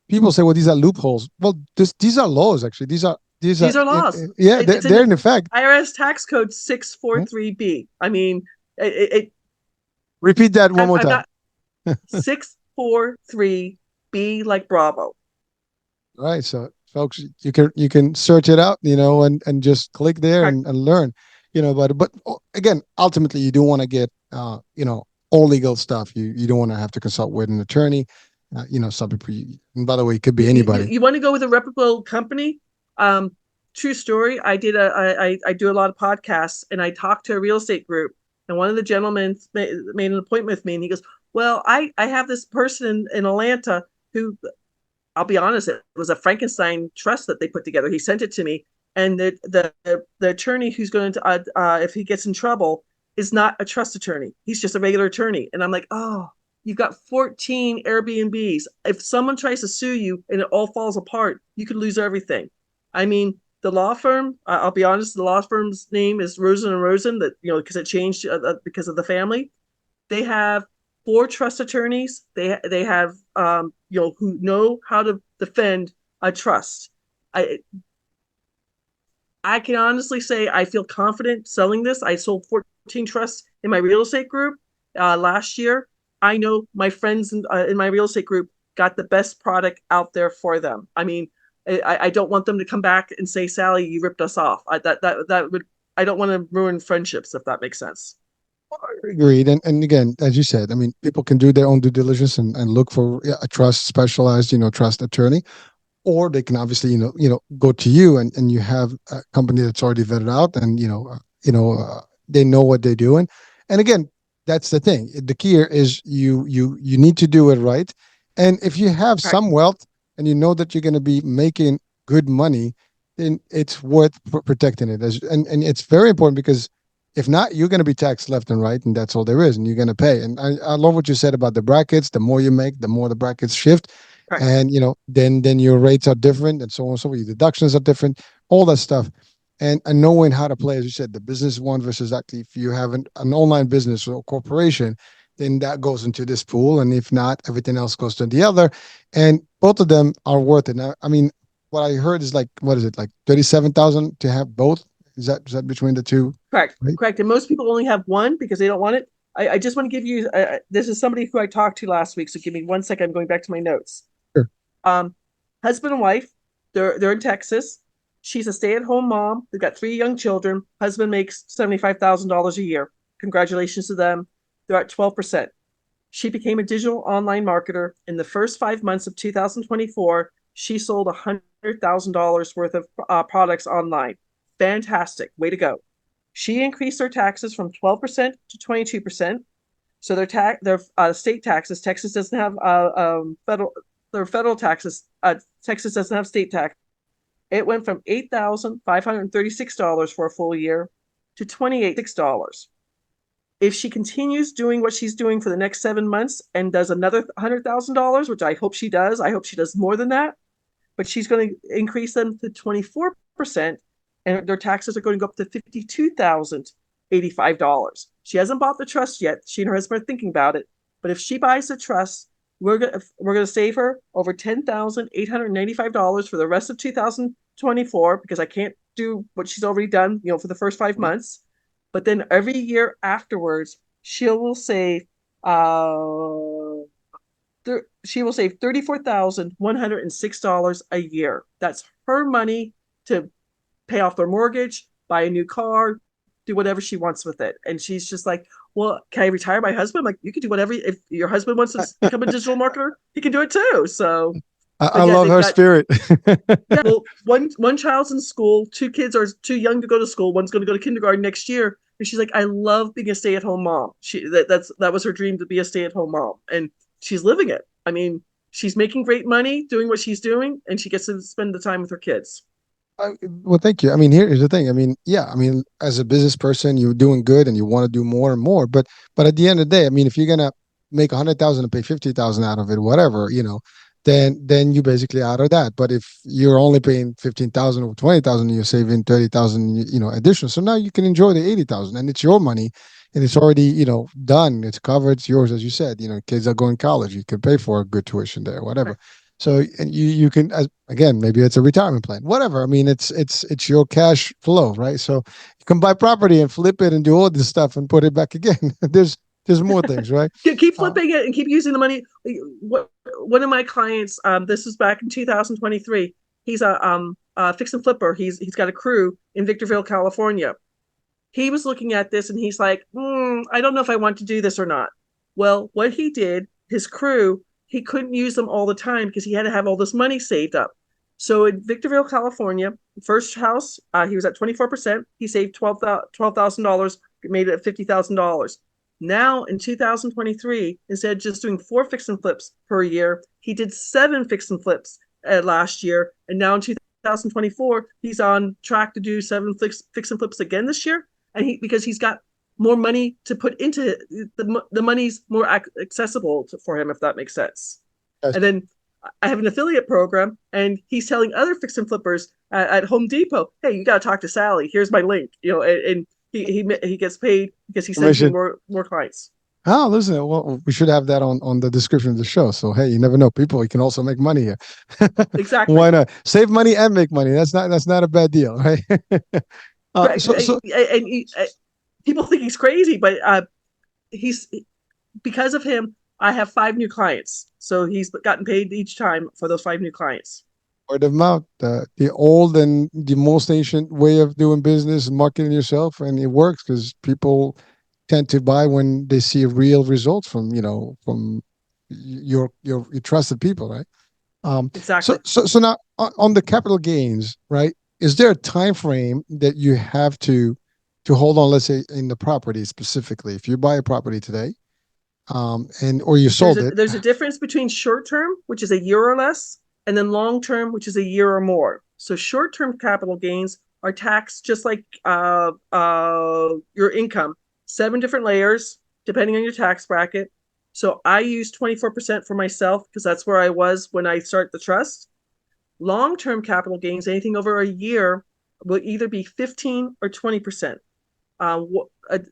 people say, well, these are loopholes. Well, these are laws actually. These are These are laws. yeah, It's in they're the in effect. IRS tax code Yeah. 643B. I mean, it Repeat that one more I'm time. not 643B like Bravo. All right, so folks, you can search it out, and just click there Correct. and learn, but again, ultimately, you do want to get all legal stuff. You don't want to have to consult with an attorney. Some people. And by the way, it could be You anybody. you want to go with a reputable company? Um, True story. I do a lot of podcasts, and I talked to a real estate group, and one of the gentlemen made an appointment with me, and he goes, "Well, I have this person in Atlanta who, I'll be honest, it was a Frankenstein trust that they put together. He sent it to me, and the attorney who's going to if he gets in trouble is not a trust attorney. He's just a regular attorney." And I'm like, "Oh, you've got 14 Airbnbs. If someone tries to sue you and it all falls apart, you could lose everything." I mean, the law firm. I'll be honest. The law firm's name is Rosen and Rosen. That because it changed because of the family. They have four trust attorneys. They have who know how to defend a trust. I I can honestly say I feel confident selling this. I sold 14 trusts in my real estate group last year. I know my friends in my real estate group got the best product out there for them. I mean, I don't want them to come back and say, "Sally, you ripped us off." That would I don't want to ruin friendships if that makes sense. Agreed. And again, as you said, I mean, people can do their own due diligence and look for a trust specialized, trust attorney, or they can obviously go to you and you have a company that's already vetted out and they know what they're doing. And again, that's the thing. The key here is you need to do it right. And if you have Right, some wealth and you know that you're going to be making good money, then it's worth protecting it. And it's very important because if not, you're going to be taxed left and right, and that's all there is, and you're going to pay. And I love what you said about the brackets. The more you make, the more the brackets shift, right, and then your rates are different, and so on and so forth. Your deductions are different, all that stuff, and knowing how to play, as you said, the business one versus actually if you have an online business or corporation, then that goes into this pool, and if not, everything else goes to the other, and both of them are worth it. Now, I mean, what I heard is like, what is it, like 37,000 to have both? Is that between the two? correct, Right. correct. And most people only have one because they don't want it. I just want to give you this is somebody who I talked to last week. So give me 1 second. I'm going back to my notes. Sure. Um, Husband and wife, they're in Texas. She's a stay-at-home mom. They've got three young children. Husband makes $75,000 a year. Congratulations to them. They're at 12%. She became a digital online marketer. In the first 5 months of 2024, she sold $100,000 worth of products online. Fantastic. Way to go. She increased their taxes from 12% to 22%. So their state taxes. Texas doesn't have federal. Their federal taxes. Texas doesn't have state tax. It went from $8,536 for a full year to $28,600. If she continues doing what she's doing for the next 7 months and does another $100,000, which I hope she does, I hope she does more than that, but she's going to increase them to 24%, and their taxes are going to go up to $52,085. She hasn't bought the trust yet. She and her husband are thinking about it, but if she buys the trust, we're going to save her over $10,895 for the rest of 2024 because I can't do what she's already done, for the first 5 months. But then every year afterwards, she will save $34,106 a year. That's her money to pay off their mortgage, buy a new car, do whatever she wants with it. And she's just like, well, can I retire my husband? I'm like, you can do whatever. If your husband wants to become a digital marketer, he can do it too. So, I but yeah, love they've her got, spirit. yeah, well, one child's in school, two kids are too young to go to school. One's going to go to kindergarten next year. And she's like, I love being a stay-at-home mom. That was her dream, to be a stay-at-home mom, and she's living it. I mean, she's making great money doing what she's doing, and she gets to spend the time with her kids. Well, thank you. I mean, here's the thing. I mean, yeah, I mean, as a business person, you're doing good and you want to do more and more. But at the end of the day, I mean, if you're gonna make 100,000 and pay 50,000 out of it, whatever, then you basically out of that. But if you're only paying 15,000 or 20,000, you're saving 30,000, additional. So now you can enjoy the 80,000, and it's your money, and it's already done. It's covered. It's yours, as you said. Kids are going to college. You can pay for a good tuition there, whatever. So and you can again, maybe it's a retirement plan, whatever. I mean, it's your cash flow, right? So you can buy property and flip it and do all this stuff and put it back again. There's more things, right? Keep Uh, flipping it and keep using the money. One of my clients, this was back in 2023. He's a fix and flipper. He's got a crew in Victorville, California. He was looking at this and he's like, I don't know if I want to do this or not. Well, what he did, his crew, he couldn't use them all the time because he had to have all this money saved up. So in Victorville, California, first house, he was at 24%. He saved $12,000, made it $50,000. Now in 2023, instead of just doing 4 fix and flips per year, he did 7 fix and flips last year. And now in 2024, he's on track to do 7 fix and flips again this year. And because he's got more money to put into the money's more accessible for him, if that makes sense. yes. And then I have an affiliate program, and he's telling other fix and flippers at Home Depot, "Hey, you got to talk to Sally. Here's my link." And he gets paid because he sends me Commission. more clients. Oh, listen. Well, we should have that on the description of the show. So hey, you never know. People, you can also make money here. Exactly. Why not save money and make money? That's not a bad deal, right? Right. So And people think he's crazy, but he's because of him. I have 5 new clients, so he's gotten paid each time for those 5 new clients. word of mouth, the old and the most ancient way of doing business, marketing yourself, and it works because people tend to buy when they see real results from your trusted people, right? So Exactly. so so now on the capital gains, right? Is there a time frame that you have to hold on? Let's say in the property specifically, if you buy a property today, and or you there's sold a it, there's a difference between short term, which is a year or less, and then long term, which is a year or more. So short term capital gains are taxed just like your income, 7 different layers depending on your tax bracket. So I use 24% for myself because that's where I was when I start the trust. Long term capital gains, anything over a year, will either be 15 or 20%. Uh,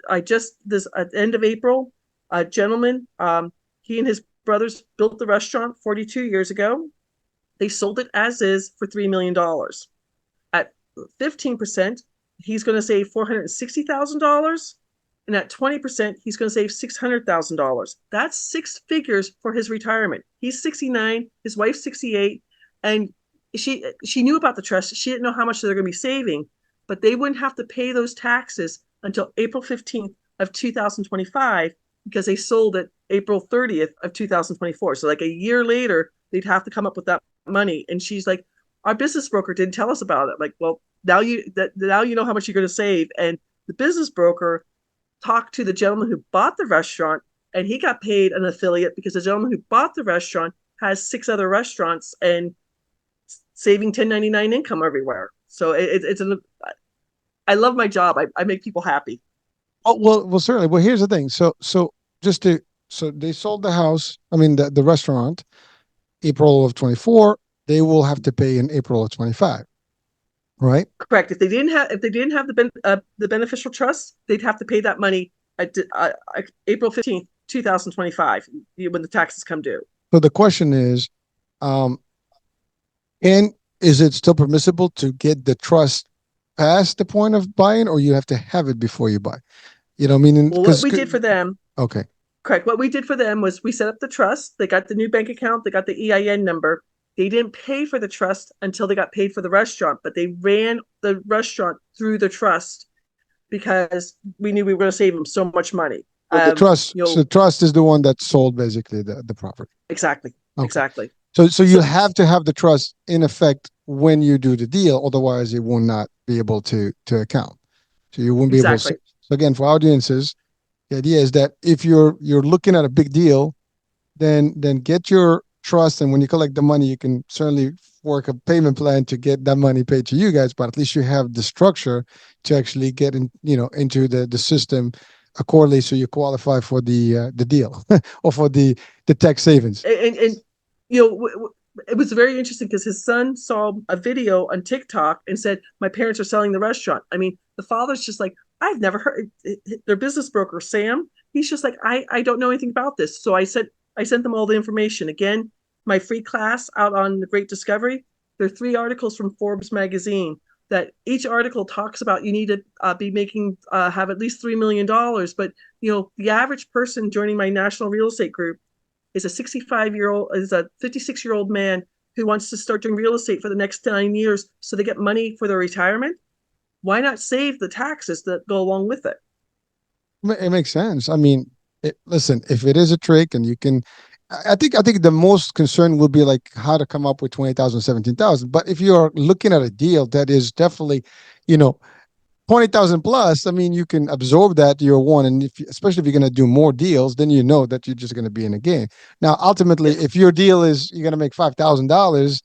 I just this at the end of April, a gentleman, he and his brothers built the restaurant 42 years ago. They sold it as is for $3 million. At 15%, he's going to save $460,000. And at 20%, he's going to save $600,000. That's six figures for his retirement. He's 69, his wife's 68, and she knew about the trust. She didn't know how much they're going to be saving, but they wouldn't have to pay those taxes until April 15th of 2025 because they sold it April 30th of 2024. So like a year later, they'd have to come up with that money. And she's like, our business broker didn't tell us about it. Like, well, now you know how much you're going to save. And the business broker talked to the gentleman who bought the restaurant, and he got paid an affiliate because the gentleman who bought the restaurant has six other restaurants and saving 1099 income everywhere. So it's an I love my job. I make people happy. Oh well, certainly. Well, here's the thing. Just to so they sold the house. I mean the restaurant April of 24. They will have to pay in April of 25, right? Correct. If they didn't have the beneficial trust, they'd have to pay that money at April 15th, 2025, when the taxes come due. So the question is, um, and is it still permissible to get the trust past the point of buying, or you have to have it before you buy? Meaning Well, what because we did for them, okay, correct. What we did for them was we set up the trust. They got the new bank account. They got the EIN number. They didn't pay for the trust until they got paid for the restaurant, but they ran the restaurant through the trust because we knew we were going to save them so much money. so the trust is the one that sold basically the property. Exactly, Okay, exactly. so you So have to have the trust in effect when you do the deal, otherwise it will not be able to account. So you won't be able to. exactly. So again, for audiences, the idea is that if you're looking at a big deal, then get your trust, and when you collect the money, you can certainly work a payment plan to get that money paid to you guys. But at least you have the structure to actually get into the system accordingly, so you qualify for the deal or for the tax savings. And you know, it was very interesting because his son saw a video on TikTok and said, "My parents are selling the restaurant." I mean, the father's just like, "I've never heard." Their business broker, Sam, he's just like, "I don't know anything about this." So I sent them all the information. Again, my free class out on the Great Discovery. There are three articles from Forbes magazine that each article talks about you need to be making have at least $3 million. But the average person joining my national real estate group is a 65-year-old, is a 56-year-old man who wants to start doing real estate for the next 9 years so they get money for their retirement. Why not save the taxes that go along with it? It makes sense. I mean, listen, if it is a trick and you can, I think the most concern will be like how to come up with 20,000, 17,000. But if you're looking at a deal that is definitely, you know, 20,000 plus, I mean, you can absorb that year one. And especially if you're going to do more deals, then you know that you're just going to be in a game. Now, ultimately, Yes, if your deal is you're going to make $5,000,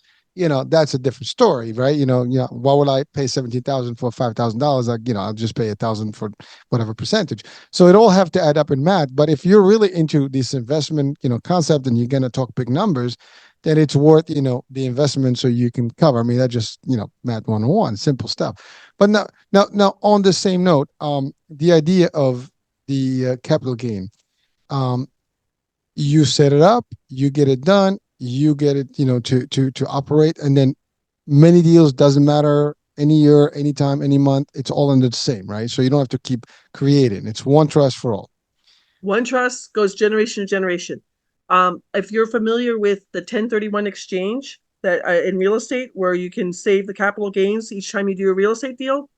that's a different story, right? Why would I pay 17,000 for $5,000? Like, I'll just pay 1,000 for whatever percentage. So it all have to add up in math. But if you're really into this investment, concept and you're going to talk big numbers, then it's worth, the investment so you can cover. I mean, that just, math 101, simple stuff. But now, on the same note, the idea of the capital gain, um, you set it up, you get it done, you get it, to operate, and then many deals doesn't matter any year, any time, any month. It's all under the same, right? So you don't have to keep creating. It's one trust for all. one trust goes generation to generation. If you're familiar with the 1031 exchange that in real estate, where you can save the capital gains each time you do a real estate deal,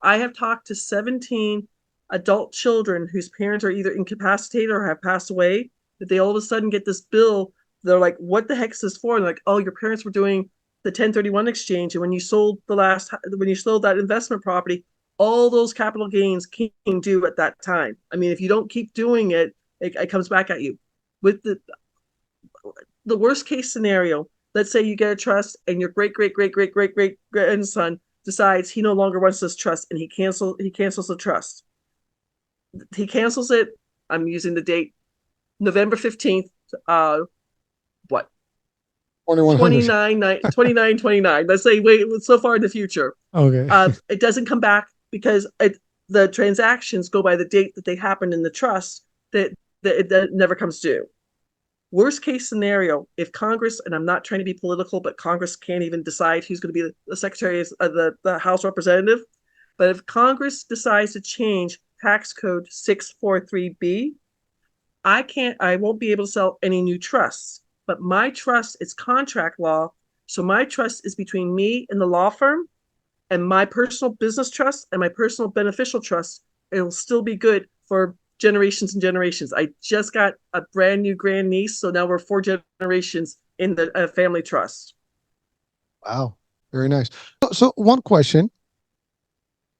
I have talked to 17 adult children whose parents are either incapacitated or have passed away, that they all of a sudden get this bill. They're like, what the heck is this for? And like, oh, your parents were doing the 1031 exchange. And when you sold that investment property, all those capital gains came due at that time. I mean, if you don't keep doing it, it comes back at you. With the worst case scenario, let's say you get a trust and your great great great great great great grandson decides he no longer wants this trust and he cancels the trust. He cancels it. I'm using the date November 15th. What 2,100. 29 let's say, wait, so far in the future. Okay. It doesn't come back because the transactions go by the date that they happen in the trust, that never comes due. Worst case scenario, if Congress, and I'm not trying to be political, but Congress can't even decide who's going to be the Secretary of the House Representative. But if Congress decides to change tax code 643B, I won't be able to sell any new trusts. But my trust is contract law. So my trust is between me and the law firm, and my personal business trust and my personal beneficial trust. It'll still be good for generations and generations. I just got a brand new grandniece, so now we're four generations in the family trust. Wow. Very nice. So one question,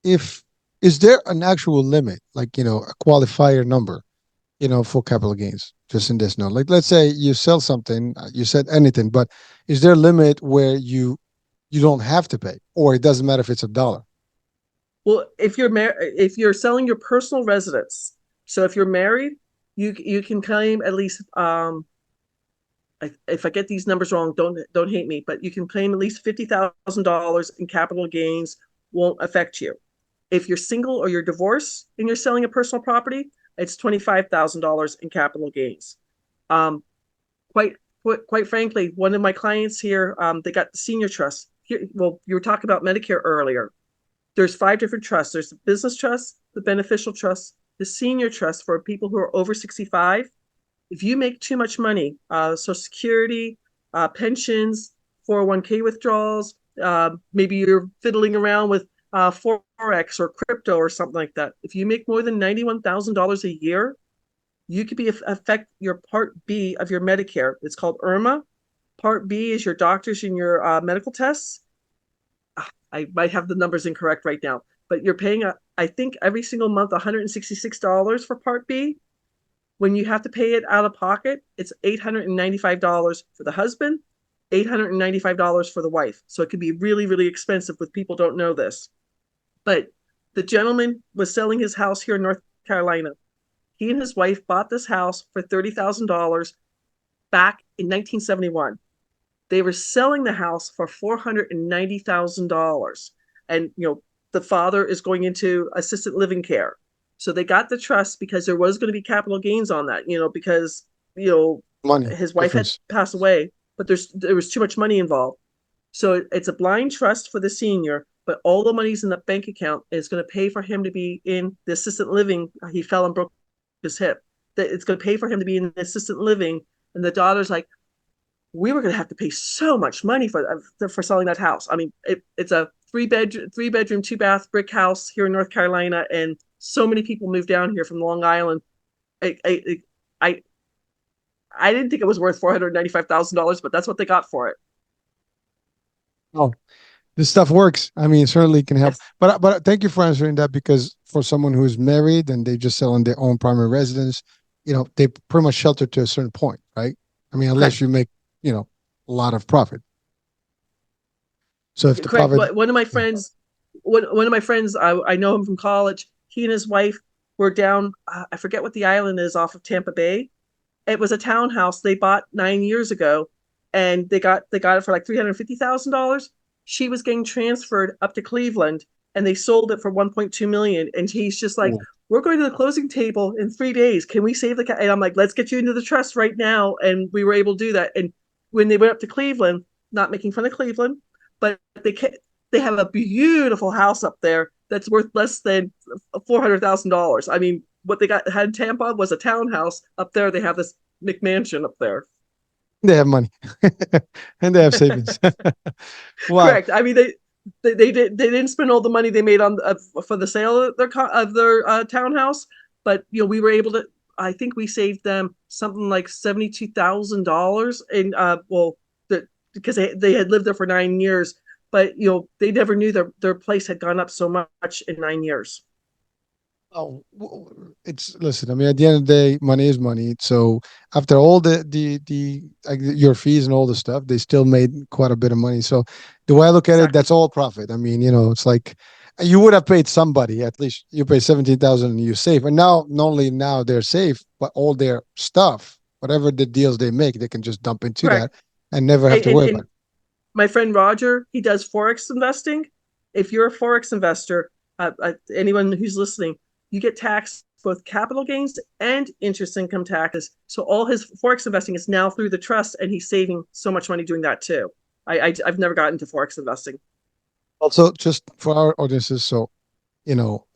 if is there an actual limit, like, a qualifier number, for capital gains, just in this note? Like, let's say you sell something, you said anything, but is there a limit where you don't have to pay, or it doesn't matter if it's a dollar? Well, if you're selling your personal residence, so if you're married, you can claim at least if I get these numbers wrong, don't hate me, but you can claim at least $50,000 in capital gains. Won't affect you. If you're single or you're divorced and you're selling a personal property, it's $25,000 in capital gains. Um, quite quite frankly, one of my clients here, they got the senior trust. Here, well, you were talking about Medicare earlier. There's five different trusts. There's the business trust, the beneficial trust, the senior trust for people who are over 65. If you make too much money, Social Security, pensions, 401k withdrawals, maybe you're fiddling around with Forex or crypto or something like that. If you make more than $91,000 a year, you could be affect your Part B of your Medicare. It's called IRMA. Part B is your doctors and your medical tests. I might have the numbers incorrect right now, but you're paying, I think, every single month $166 for Part B. When you have to pay it out of pocket, it's $895 for the husband, $895 for the wife. So it can be really, really expensive with people don't know this. But the gentleman was selling his house here in North Carolina. He and his wife bought this house for $30,000 back in 1971. They were selling the house for $490,000. And, the father is going into assisted living care. So they got the trust because there was going to be capital gains on that, because, Money his wife had difference. passed away, but there was too much money involved. So it's a blind trust for the senior, but all the money's in the bank account is going to pay for him to be in the assisted living. He fell and broke his hip. That it's going to pay for him to be in the assisted living. And the daughter's like, we were going to have to pay so much money for selling that house. I mean, it's a three bedroom, two bath brick house here in North Carolina, and so many people moved down here from Long Island. I I I, I didn't think it was worth $495,000, but that's what they got for it. Oh, this stuff works. I mean, certainly can help. Yes, But thank you for answering that, because for someone who's married and they just sell on their own primary residence, they pretty much shelter to a certain point, right? I mean, unless correct. you make, a lot of profit. So if the Correct. profit, One of my yeah. friends, one of my friends, I know him from college. He and his wife were down. I forget what the island is off of Tampa Bay. It was a townhouse they bought 9 years ago, and they got it for like $350,000. She was getting transferred up to Cleveland, and they sold it for 1.2 million. And he's just like, Cool. "We're going to the closing table in 3 days. Can we save the?" And I'm like, "Let's get you into the trust right now." And we were able to do that. And when they went up to Cleveland, not making fun of Cleveland, but they have a beautiful house up there that's worth less than $400,000. I mean, what they got had in Tampa was a townhouse. Up there, they have this McMansion up there. They have money and they have savings. Wow. Correct. I mean, they didn't spend all the money they made on for the sale of their townhouse, but we were able to. I think we saved them something like $72,000 in because they had lived there for 9 years, but they never knew their place had gone up so much in 9 years. Oh, it's listen. I mean, at the end of the day, money is money. So after all the like your fees and all the stuff, they still made quite a bit of money. So the way I look at it, Exactly. that's all profit. I mean, it's like you would have paid somebody. At least you pay 17,000 and you save. And now, not only now they're safe, but all their stuff, whatever the deals they make, they can just dump into that Correct. and never have And, to and, worry about and it. my friend Roger, he does forex investing. If you're a forex investor, anyone who's listening, you get taxed both capital gains and interest income taxes. So all his forex investing is now through the trust, and he's saving so much money doing that too. I've never gotten into forex investing. Also, just for our audiences, so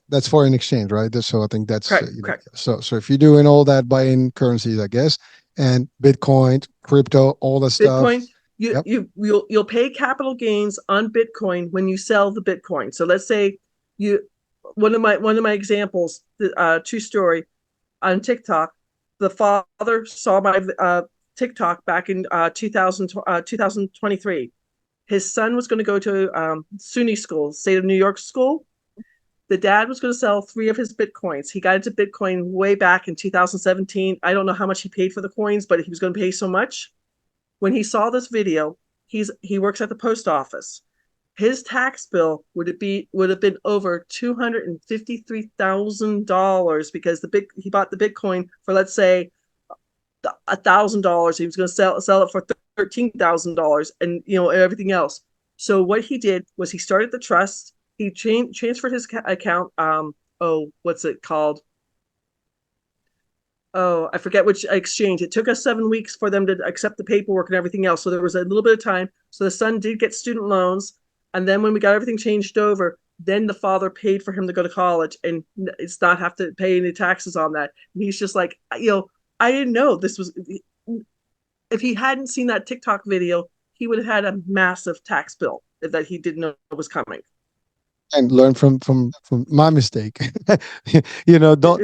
that's foreign exchange, right? So I think that's Correct, correct. so if you're doing all that buying currencies, I guess, and Bitcoin, crypto, all the stuff. Bitcoin, you Yep. you you'll pay capital gains on Bitcoin when you sell the Bitcoin. So let's say you one of my examples, true story on TikTok. The father saw my TikTok back in 2023. His son was going to go to SUNY school, state of New York school. The dad was going to sell three of his Bitcoins. He got into Bitcoin way back in 2017. I don't know how much he paid for the coins, but he was going to pay so much. When he saw this video, he works at the post office. His tax bill would have been over $253,000 because he bought the Bitcoin for, let's say, $1,000. He was going to sell it for $13,000, and everything else. So what he did was he started the trust. He transferred his account. What's it called? Oh, I forget which exchange. It took us 7 weeks for them to accept the paperwork and everything else. So there was a little bit of time. So the son did get student loans. And then when we got everything changed over, then the father paid for him to go to college and it's not have to pay any taxes on that. And he's just like, I didn't know this was, if he hadn't seen that TikTok video, he would have had a massive tax bill that he didn't know was coming. And learn from my mistake. you know, don't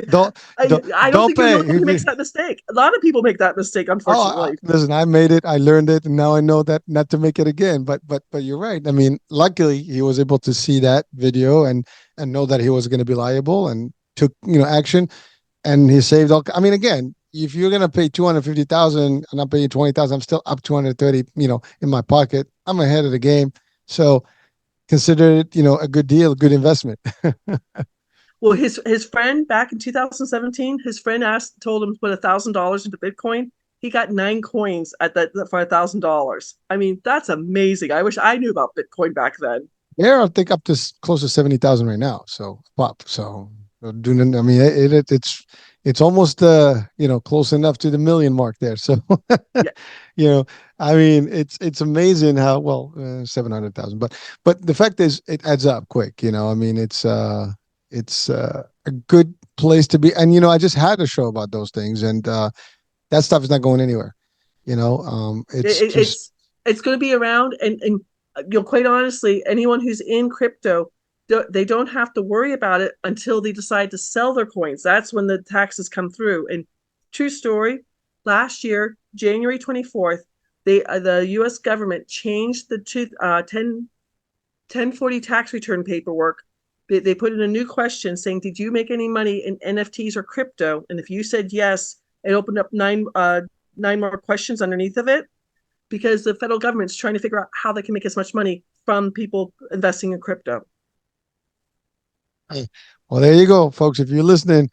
I don't don't think you're the pay. one who makes that mistake. A lot of people make that mistake, Oh, unfortunately. listen, I made it. I learned it, and now I know that not to make it again. But you're right. I mean, luckily he was able to see that video and know that he was going to be liable and took action, and he saved all. I mean, again, if you're going to pay 250,000 and I'm paying 20,000, I'm still up 230. In my pocket. I'm ahead of the game. So consider it, a good deal, a good investment. Well, his friend back in 2017, his friend told him to put $1,000 into Bitcoin. He got 9 coins at that for $1,000. I mean, that's amazing. I wish I knew about Bitcoin back then. They're I think up to close to 70,000 right now. So pop. So doing. I mean, it's almost close enough to the million mark there. So Yeah, you know, I mean, it's amazing how well 700,000, but the fact is, it adds up quick. I mean, it's a good place to be. And I just had a show about those things, and that stuff is not going anywhere. It's it, just it's going to be around, and quite honestly, anyone who's in crypto, they don't have to worry about it until they decide to sell their coins. That's when the taxes come through. And true story, last year, January 24th, the U.S. government changed the 1040 tax return paperwork. They put in a new question saying, "Did you make any money in NFTs or crypto?" And if you said yes, it opened up nine more questions underneath of it because the federal government's trying to figure out how they can make as much money from people investing in crypto. well, there you go, folks. If you're listening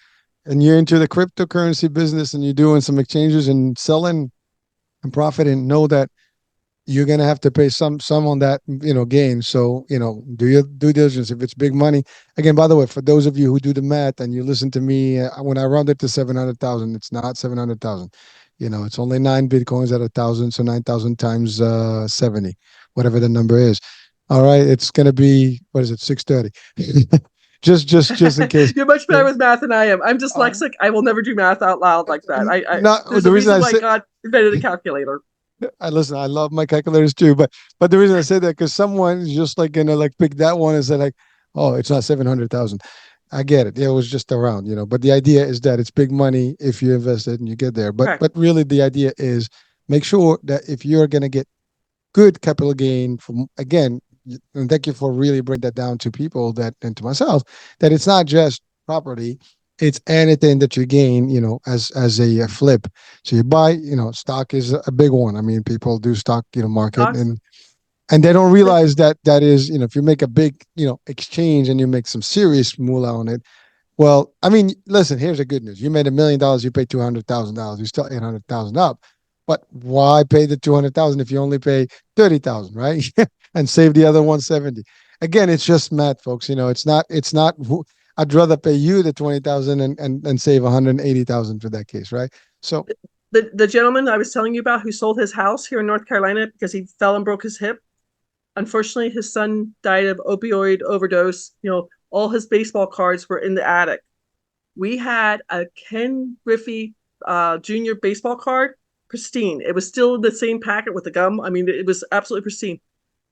and you're into the cryptocurrency business and you're doing some exchanges and selling and profiting, know that you're gonna have to pay some on that gain. So do your due diligence if it's big money. Again, by the way, for those of you who do the math and you listen to me, when I round it to 700,000, it's not 700,000. It's only 9 Bitcoins at 1,000, so 9,000 times 70, whatever the number is. All right, it's gonna be what is it, 630? just in case. You're much Yeah. better with math than I am. I'm Uh, dyslexic. I will never do math out loud like that. not There's a the reason reason I why said God invented a calculator. I listen. I love my calculators too, but the reason I said that because someone's just like gonna like pick that one and say like, oh, it's not 700,000. I get it. Yeah, it was just around, But the idea is that it's big money if you invest it and you get there. But Correct. but really, the idea is make sure that if you're gonna get good capital gain from again, and thank you for really bring that down to people that and to myself that it's not just property, it's anything that you gain, as a flip. So you buy, stock is a big one. I mean, people do stock, market Stocks. and they don't realize that is, if you make a big, exchange and you make some serious moolah on it, well, I mean, listen, here's the good news. You made $1 million, you paid $200,000, you're still 800,000 up. But why pay the 200,000 if you only pay 30,000, right? And save the other 170. Again, it's just math, folks. It's not I'd rather pay you the 20,000 and save 180,000 for that case, right? So The gentleman I was telling you about who sold his house here in North Carolina because he fell and broke his hip. Unfortunately, his son died of opioid overdose. All his baseball cards were in the attic. We had a Ken Griffey Junior baseball card, pristine. It was still in the same packet with the gum. I mean, it was absolutely pristine.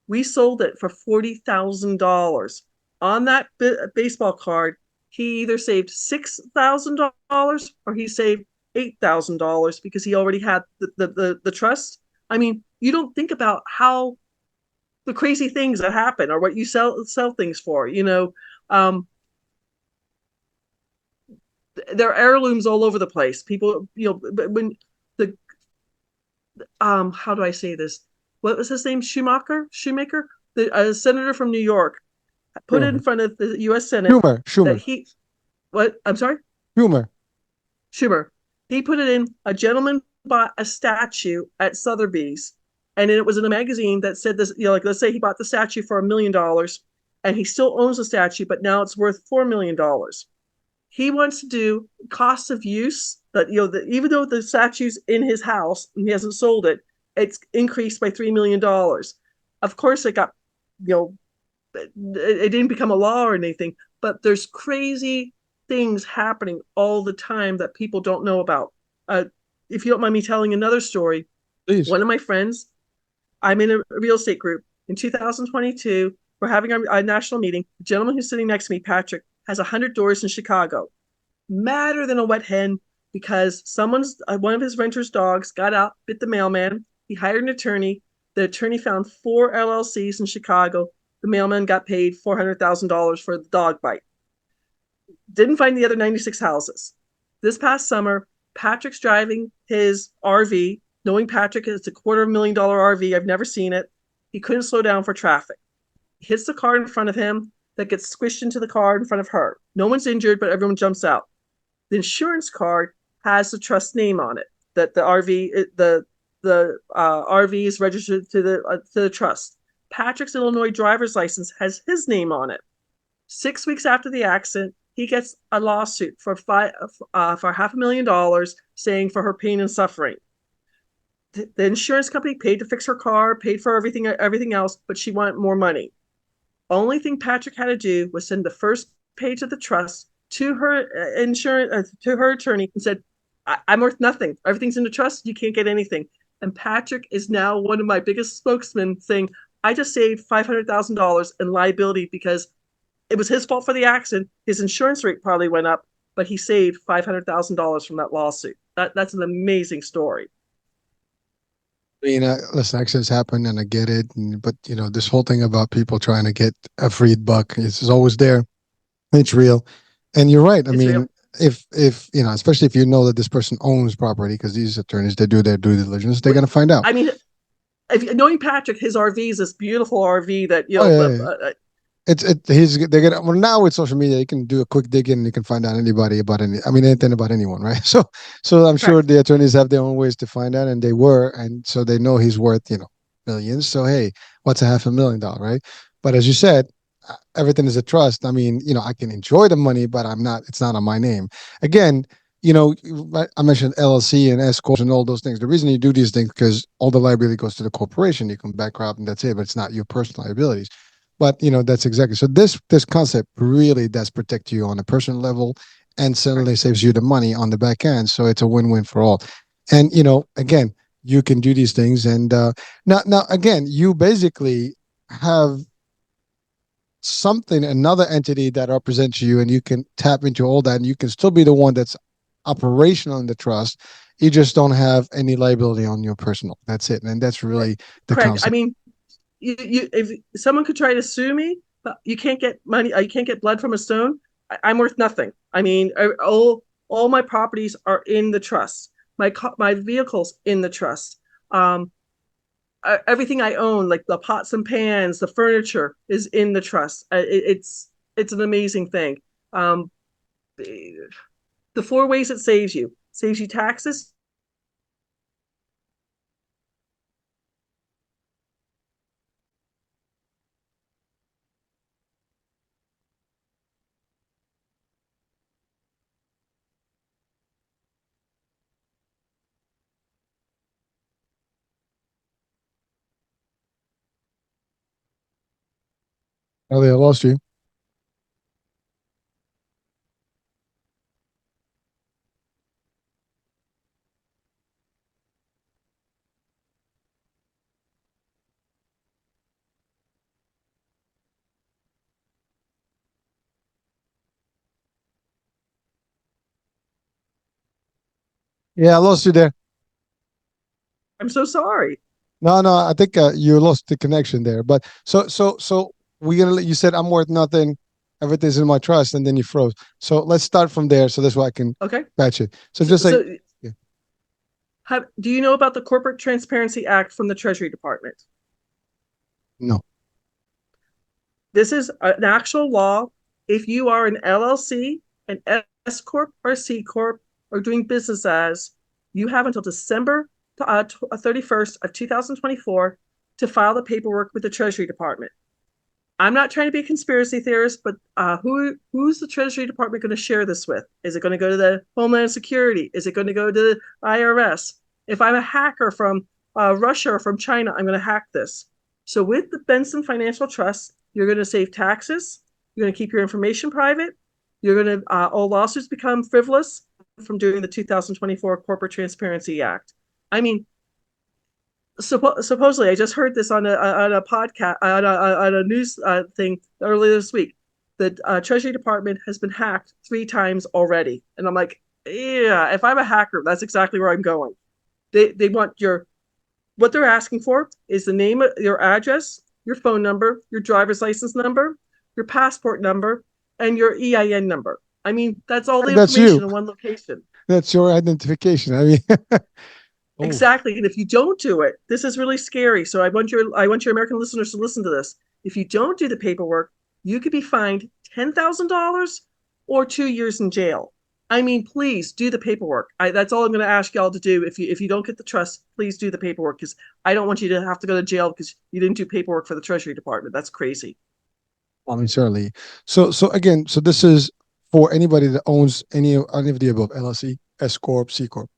We sold it for $40,000. On that baseball card, he either saved $6,000 or he saved $8,000 because he already had the trust. I mean, you don't think about how the crazy things that happen or what you sell things for. Um, there are heirlooms all over the place. People, when the how do I say this? What was his name? Shoemaker, the senator from New York, put it in Schumer, front of the U.S. Senate Schumer, that Schumer, he, what? I'm sorry, Schumer. Schumer. He put it in. A gentleman bought a statue at Sotheby's, and it was in a magazine that said this. Like let's say he bought the statue for $1 million, and he still owns the statue, but now it's worth $4 million. He wants to do cost of use that even though the statue's in his house and he hasn't sold it, it's increased by $3 million. Of course, it got you know it didn't become a law or anything, but there's crazy things happening all the time that people don't know about. Uh, if you don't mind me telling another story, Please. one of my friends, I'm in a real estate group in 2022. We're having a national meeting. The gentleman who's sitting next to me, Patrick, has 100 doors in Chicago, madder than a wet hen because one of his renters' dogs got out, bit the mailman. He hired an attorney. The attorney found four LLCs in Chicago. The mailman got paid $400,000 for the dog bite. Didn't find the other 96 houses. This past summer, Patrick's driving his RV, knowing Patrick it's a $250,000 RV. I've never seen it. He couldn't slow down for traffic. He hits the car in front of him that gets squished into the car in front of her. No one's injured, but everyone jumps out. The insurance card has the trust name on it. That the RV the RV is registered to the trust. Patrick's Illinois driver's license has his name on it. 6 weeks after the accident, he gets a lawsuit for $500,000 saying for her pain and suffering. The insurance company paid to fix her car, paid for everything else, but she wanted more money. Only thing Patrick had to do was send the first page of the trust to her to her attorney and said, I'm worth nothing. Everything's in the trust. You can't get anything." And Patrick is now one of my biggest spokesmen, saying, "I just saved $500,000 in liability because it was his fault for the accident. His insurance rate probably went up, but he saved $500,000 from that lawsuit." That's an amazing story. I mean, listen, accidents happen, and I get it. But this whole thing about people trying to get a free buck is always there. It's real, and you're right. I It's mean, real. if especially if you know that this person owns property, because these attorneys they do their due diligence, they're gonna find out. I mean, if knowing Patrick, his RV is this beautiful RV that Oh yeah, yeah. They're gonna well now with social media you can do a quick dig in and you can find out anybody about anything about anyone, right? So I'm sure correct. the attorneys have their own ways to find out, and they were, and so they know he's worth millions. So hey, what's a $500,000, right? But as you said, everything is a trust. I mean, I can enjoy the money, but it's not on my name. Again, I mentioned LLC and S corps and all those things. The reason you do these things because all the liability goes to the corporation. You can bankrupt and that's it, but it's not your personal liabilities. But that's exactly so. This concept really does protect you on a personal level, and certainly Correct. saves you the money on the back end. So it's a win-win for all. And again, you can do these things, and now again, you basically have something, another entity that represents you, and you can tap into all that, and you can still be the one that's operational in the trust. You just don't have any liability on your personal. That's it, and that's really the Correct. I concept. mean, if someone could try to sue me, but you can't get money. You can't get blood from a stone. I'm worth nothing. I mean, all my properties are in the trust. My vehicles in the trust. Um, Everything I own, like the pots and pans, the furniture, is in the trust. It's an amazing thing. Um, the four ways it saves you taxes. Oh, they lost you. Yeah, I lost you there. I'm so sorry. No, no, I think you lost the connection there. But so we're gonna let you said I'm worth nothing, everything's in my trust, and then you froze. So let's start from there. So that's why I can Okay. patch it. So So, just like, so yeah, do you know about the Corporate Transparency Act from the Treasury Department? no, This is an actual law. If you are an LLC, an S Corp, or a C Corp, or doing business as, you have until December 31st of 2024 to file the paperwork with the Treasury Department. I'm not trying to be a conspiracy theorist, but who's the Treasury Department going to share this with? Is it going to go to the Homeland Security? Is it going to go to the IRS? If I'm a hacker from Russia or from China, I'm going to hack this. So with the Benson Financial Trust, you're going to save taxes. You're going to keep your information private. You're going to all lawsuits become frivolous from doing the 2024 Corporate Transparency Act. I mean, supposedly, I just heard this on a podcast on a news thing earlier this week. The Treasury Department has been hacked 3 times already, and I'm like, yeah, if I'm a hacker, that's exactly where I'm going. They want your what they're asking for is the name, your address, your phone number, your driver's license number, your passport number, and your EIN number. I mean, that's all the that's you. information in one location. That's your identification. I mean, oh, Exactly. And if you don't do it, this is really scary. So I want your American listeners to listen to this. If you don't do the paperwork, you could be fined $10,000 or 2 years in jail. I mean, please do the paperwork. That's all I'm going to ask y'all to do. If you don't get the trust, please do the paperwork because I don't want you to have to go to jail because you didn't do paperwork for the Treasury Department. That's crazy. I mean, certainly. So again, so this is for anybody that owns any of the above: LLC, S corp, C corp,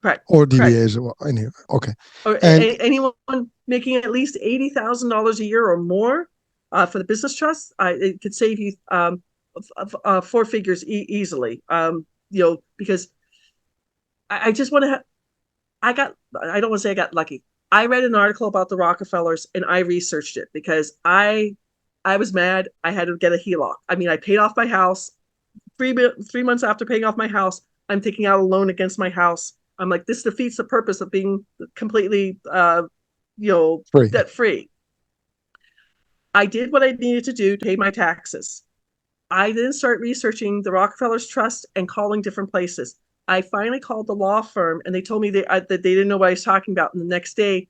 Correct. or Correct. DBAs. Or any. Okay, Or and anyone making at least $80,000 a year or more for the business trust, it could save you 4 figures easily. Because I just want to. I got. I don't want to say I got lucky. I read an article about the Rockefellers and I researched it because I was mad. I had to get a HELOC. I mean, I paid off my house 3 months after paying off my house. I'm taking out a loan against my house. I'm like, this defeats the purpose of being completely, you know, free. debt free. I did what I needed to do to pay my taxes. I then start researching the Rockefellers Trust and calling different places. I finally called the law firm and they told me that they didn't know what I was talking about. And the next day,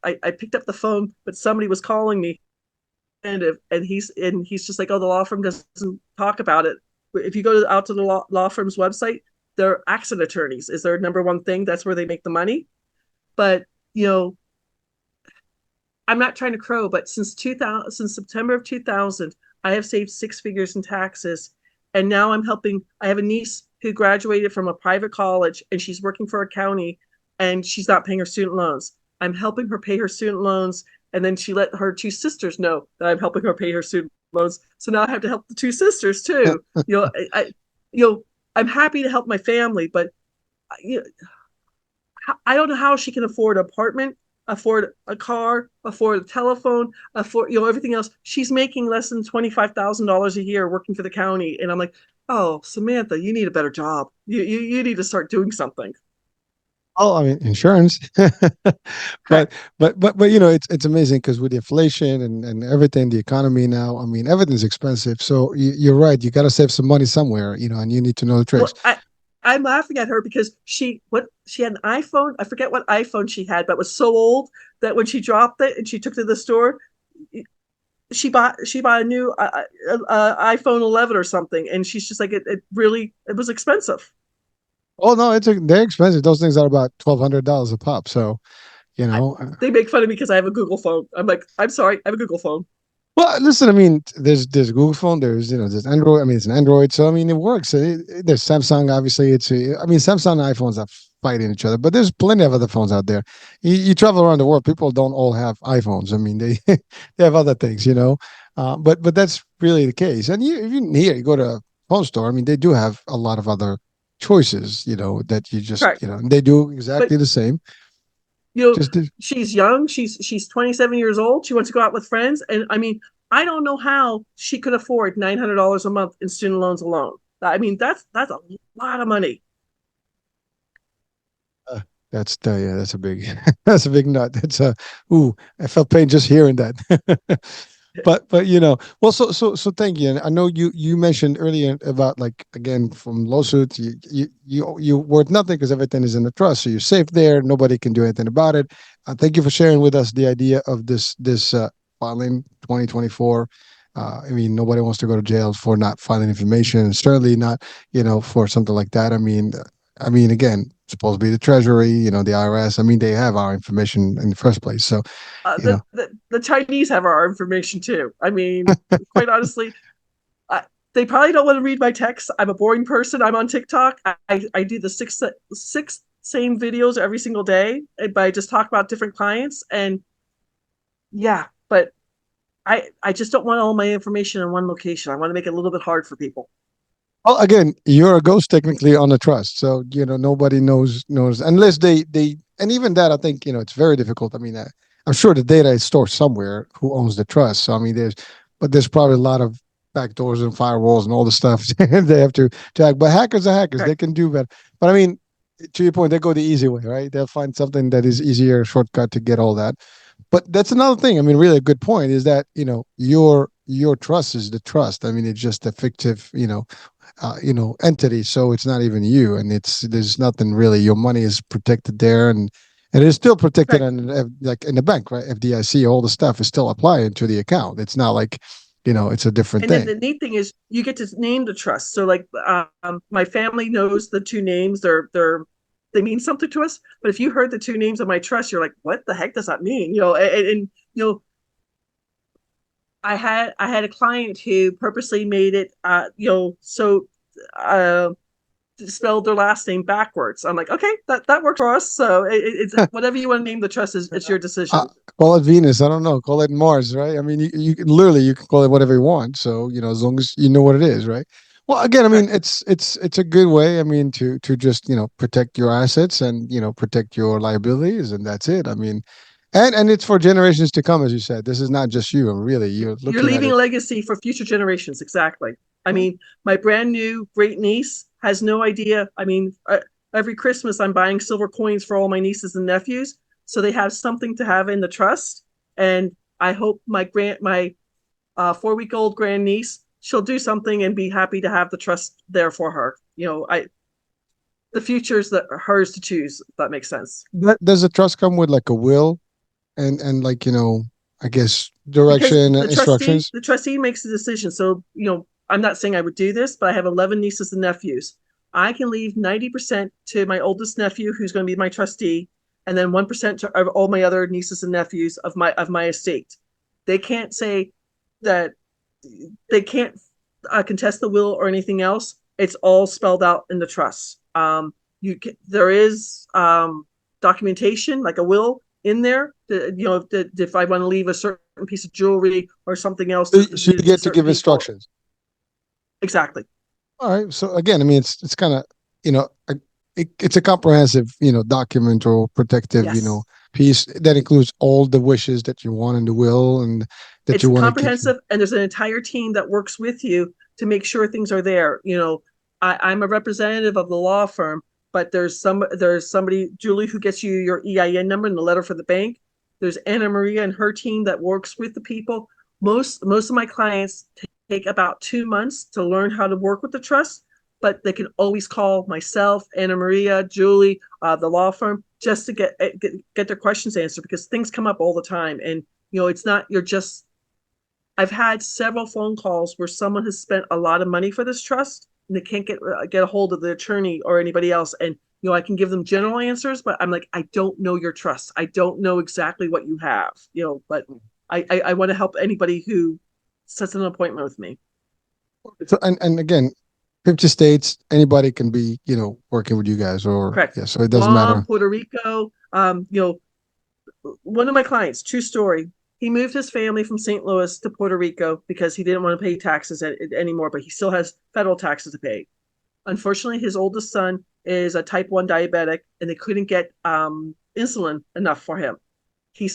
I picked up the phone, but somebody was calling me, and he's just like, oh, the law firm doesn't talk about it. If you go out to the law firm's website, their accident attorneys is their number one thing. That's where they make the money. But you know, I'm not trying to crow, but since September of 2000, I have saved 6 figures in taxes, and now I'm helping. I have a niece who graduated from a private college, and she's working for a county, and she's not paying her student loans. I'm helping her pay her student loans, and then she let her 2 sisters know that I'm helping her pay her student loans. So now I have to help the 2 sisters too. You know, I'm happy to help my family, but you know, I don't know how she can afford an apartment, afford a car, afford a telephone, afford everything else. She's making less than $25,000 a year working for the county, and I'm like, oh, Samantha, you need a better job. You need to start doing something. Oh, I mean, insurance. but Correct. but it's amazing because with the inflation and everything, the economy now, I mean, everything's expensive. So you're right. You got to save some money somewhere, and you need to know the tricks. Well, I'm laughing at her because she had an iPhone. I forget what iPhone she had, but it was so old that when she dropped it and she took it to the store, she bought a new iPhone 11 or something, and she's just like it was expensive. Oh no, they're expensive. Those things are about $1,200 a pop. So you I, know, they make fun of me because I have a Google phone. I'm like, I'm sorry, I have a Google phone. well, listen, I mean, there's Google phone, there's Android. I mean, it's an Android, so I mean, it works. There's Samsung, obviously. I mean, Samsung and iPhones are fighting each other, but there's plenty of other phones out there. You travel around the world, people don't all have iPhones. I mean, they they have other things. But that's really the case. And even here, you go to a phone store. I mean, they do have a lot of other choices. That you just Correct, they do but exactly the same. you know, Just she's young. She's 27 years old. She wants to go out with friends, and I mean, I don't know how she could afford $900 a month in student loans alone. I mean, that's a lot of money. That's a big that's a big nut. That's a ooh, I felt pain just hearing that. But well, so thank you. And I know you mentioned earlier about, like, again, from lawsuits, you worth nothing because everything is in the trust, so you're safe there. Nobody can do anything about it. Thank you for sharing with us the idea of this filing 2024. I mean, nobody wants to go to jail for not filing information, and certainly not, for something like that. I mean, again, supposed to be the Treasury, the IRS. I mean, they have our information in the first place. So, you know, The Chinese have our information too. I mean, quite honestly, I, they probably don't want to read my text. I'm a boring person. I'm on TikTok. I do the six same videos every single day, but I just talk about different clients. And yeah, but I just don't want all my information in one location. I want to make it a little bit hard for people. well, again, you're a ghost technically on the trust, so nobody knows unless and even that, I think, it's very difficult. I mean, I'm sure the data is stored somewhere. Who owns the trust? So I mean, there's probably a lot of backdoors and firewalls and all the stuff they have to hack. But hackers are hackers; Okay. they can do that. But I mean, to your point, they go the easy way, right? They'll find something that is easier, shortcut to get all that. But that's another thing. I mean, really a good point is that, your trust is the trust. I mean, it's just a fictive, entity. So it's not even you, and there's nothing really. Your money is protected there, and it's still protected, Correct. and like in the bank, right? FDIC, all the stuff is still applying to the account. It's not like, it's a different And then thing. the neat thing is you get to name the trust. So like my family knows the two names. They mean something to us. But if you heard the two names of my trust, you're like, what the heck does that mean? And I had a client who purposely made it so uh spelled their last name backwards. I'm like, okay, that works for us. So it's whatever you want to name the trust is it's your Uh, decision. call it Venus. I don't know. Call it Mars, right? I mean, you can call it whatever you want. So, as long as you know what it is, right? Well, again, I mean, Correct. it's a good way. I mean, to just, protect your assets and, protect your liabilities, and that's it. I mean, and it's for generations to come, as you said. This is not just you. Really, you're You're looking at leaving it. a legacy for future generations. Exactly. I Yeah. mean, my brand new great niece has no idea. I mean, every Christmas I'm buying silver coins for all my nieces and nephews, so they have something to have in the trust. And I hope my 4 week old grand niece she'll do something and be happy to have the trust there for her. I the future's that hers to choose. If that makes sense. Does the trust come with like a will and like, I guess Because direction, the trustee instructions? the trustee makes the decision. So I'm not saying I would do this, but I have 11 nieces and nephews. I can leave 90% to my oldest nephew, who's going to be my trustee, and then 1% to all my other nieces and nephews of my estate. They can't say that they can't contest the will or anything else. It's all spelled out in the trust. There is documentation like a will in there. If I want to leave a certain piece of jewelry or something else So to, so you to get to certain give people. instructions. Exactly. All right. So again, I mean, it's kind of, it's a comprehensive, document or protective, Yes. piece that includes all the wishes that you want in the will and that It's you want to keep. comprehensive, and there's an entire team that works with you to make sure things are there. I'm a representative of the law firm, but there's somebody, Julie, who gets you your EIN number and the letter for the bank. There's Anna Maria and her team that works with the people. Most of my clients take about 2 months to learn how to work with the trust, but they can always call myself, Anna Maria, Julie, the law firm, just to get their questions answered, because things come up all the time. And it's not you're just I've had several phone calls where someone has spent a lot of money for this trust and they can't get a hold of the attorney or anybody else. And I can give them general answers, but I'm like, I don't know your trust. I don't know exactly what you have. But I want to help anybody who sets an appointment with me. So, and again, 50 states, anybody can be, working with you guys, or Correct. yeah. So it doesn't Guam, matter. Puerto Rico. One of my clients, true story. He moved his family from St. Louis to Puerto Rico because he didn't want to pay taxes anymore, but he still has federal taxes to pay. Unfortunately, his oldest son is a type 1 diabetic, and they couldn't get insulin enough for him. He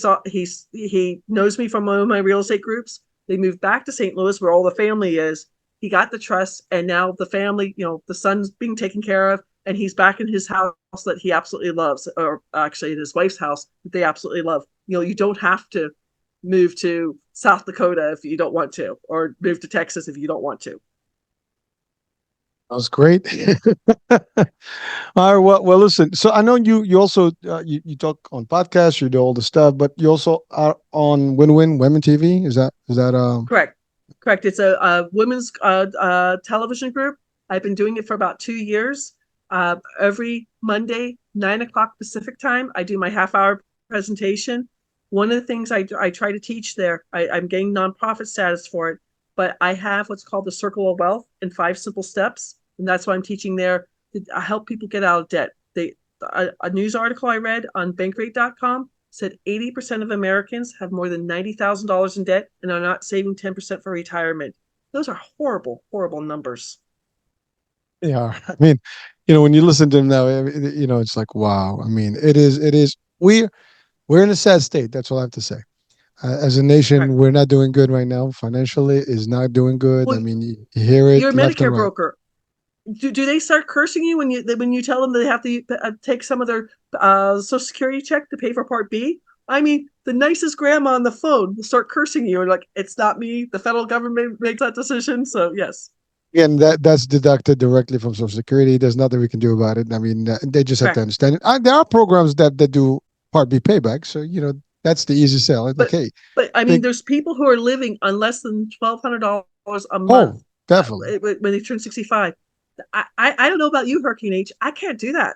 knows me from one of my real estate groups. They moved back to St. Louis where all the family is. He got the trust, and now the family, the son's being taken care of. and he's back in his house that he absolutely loves, or actually in his wife's house that they absolutely love. You don't have to move to South Dakota if you don't want to, or move to Texas if you don't want to. That was great. All right. Well, listen. So I know you also you talk on podcasts, you do all the stuff, but you also are on Win Win Women TV. Is that? Correct. Correct. It's a women's television group. I've been doing it for about 2 years. Every Monday, 9 o'clock Pacific time, I do my half-hour presentation. One of the things I try to teach there, I'm getting nonprofit status for it, but I have what's called the Circle of Wealth in 5 simple steps, and that's why I'm teaching there to help people get out of debt. A news article I read on bankrate.com said 80% of Americans have more than $90,000 in debt and are not saving 10% for retirement. Those are horrible, horrible numbers. Yeah. I mean, when you listen to them now, it's like wow. I mean, it is. We're in a sad state. That's all I have to say. As a nation, Correct. we're not doing good right now. Financially, is not doing good. I Well, mean, you hear you're it a left and Medicare right. broker. Do they start cursing you when you tell them they have to take some of their Social Security check to pay for Part B? I mean, the nicest grandma on the phone will start cursing you and like, it's not me. The federal government makes that decision. So yes, Again, that's deducted directly from Social Security. There's nothing we can do about it. I mean, they just have to correct. understand it. There are programs that do Part B payback, so that's the easy sell. It's like, But hey, but I mean, think, there's people who are living on less than $1,200 a month oh, definitely. when they turn 65. I don't know about you, Hurricane H. I can't do that.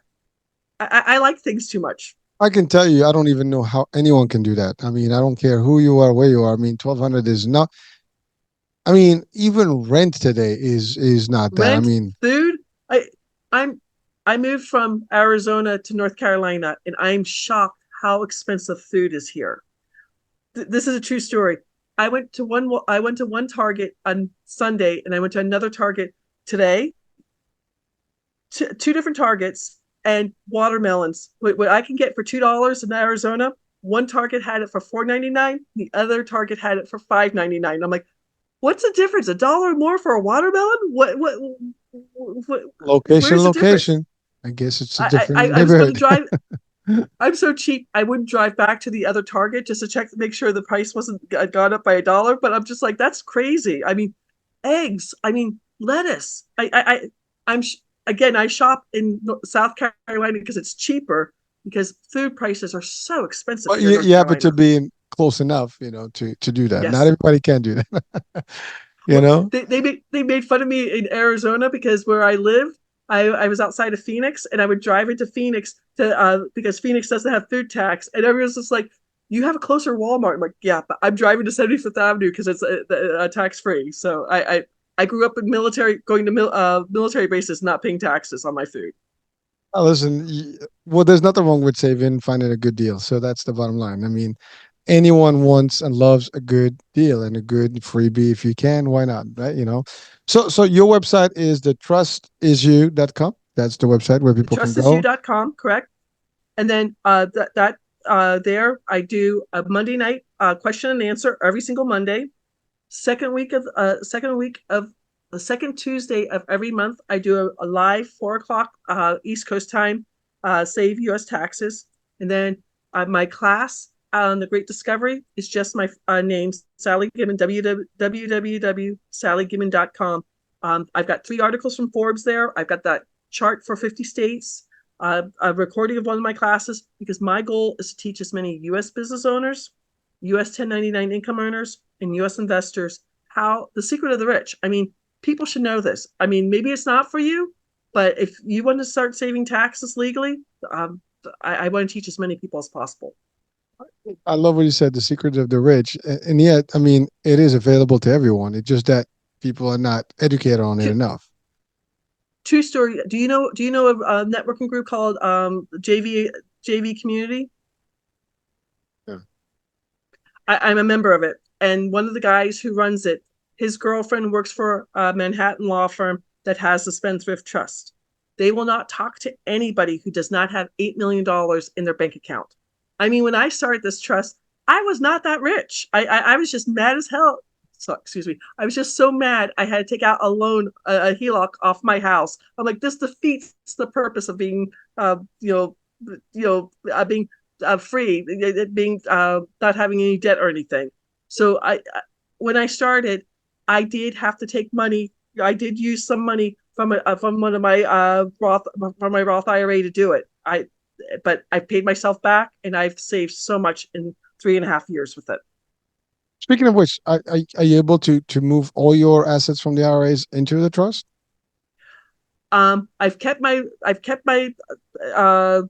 I like things too much. I can tell you, I don't even know how anyone can do that. I mean, I don't care who you are, where you are. I mean, 1,200 is not. I mean, even rent today is not that. I Rent, mean, food. I I'm I moved from Arizona to North Carolina, and I'm shocked how expensive food is here. This is a true story. I went to one Target on Sunday, and I went to another Target today. Two different Targets and watermelons. What I can get for $2 in Arizona, one Target had it for $4.99. The other Target had it for $5.99. I'm like, what's the difference? $1 more for a watermelon? What location, where's the difference? location. I guess it's a I different I was going to neighborhood. drive. I'm so cheap. I wouldn't drive back to the other Target just to check to make sure the price wasn't gone up by $1. But I'm just like, that's crazy. I mean, eggs. I mean, lettuce. I'm again. I shop in South Carolina because it's cheaper because food prices are so expensive Well, here in North you happen to Carolina. be close enough, to do that. Not Yes. everybody can do that. you Well, know. they made fun of me in Arizona because where I live, I was outside of Phoenix, and I would drive into Phoenix to because Phoenix doesn't have food tax, and everyone's just like, "You have a closer Walmart." I'm like, "Yeah, but I'm driving to 75th Avenue because it's tax free." So I grew up in military, going to military bases, not paying taxes on my food. Listen, well, there's nothing wrong with saving, finding a good deal. So that's the bottom line. I mean, anyone wants and loves a good deal and a good freebie if you can. Why not? Right? So your website is the trustisyou.com. That's the website where people can go. Trustisyou.com, correct? And then there I do a Monday night question and answer every single Monday. Second week of the second Tuesday of every month, I do a live 4 o'clock East Coast time, save U.S. taxes, and then my class on the Great Discovery is just my name, Sally Gimon, www.sallygimon.com. I've got 3 articles from Forbes there. I've got that chart for 50 states, a recording of one of my classes, because my goal is to teach as many U.S. business owners, U.S. 1099 income earners, and U.S. investors how the secret of the rich. I mean, people should know this. I mean, maybe it's not for you, but if you want to start saving taxes legally, I want to teach as many people as possible. I love what you said, the secrets of the rich. And yet, I mean, it is available to everyone. It's just that people are not educated on it True, enough. true story. Do you know a networking group called JV Community? Yeah. I'm a member of it, and one of the guys who runs it, his girlfriend works for a Manhattan law firm that has the Spendthrift Trust. They will not talk to anybody who does not have $8 million in their bank account. I mean, when I started this trust, I was not that rich. I was just mad as hell so excuse me. I was just so mad. I had to take out a loan, a HELOC off my house. I'm like, this defeats the purpose of being, being free, being not having any debt or anything. So when I started, I did have to take money. I did use some money from one of my Roth IRA to do it. But I paid myself back, and I've saved so much in 3.5 years with it. Speaking of which, are you able to move all your assets from the IRAs into the trust? I've kept my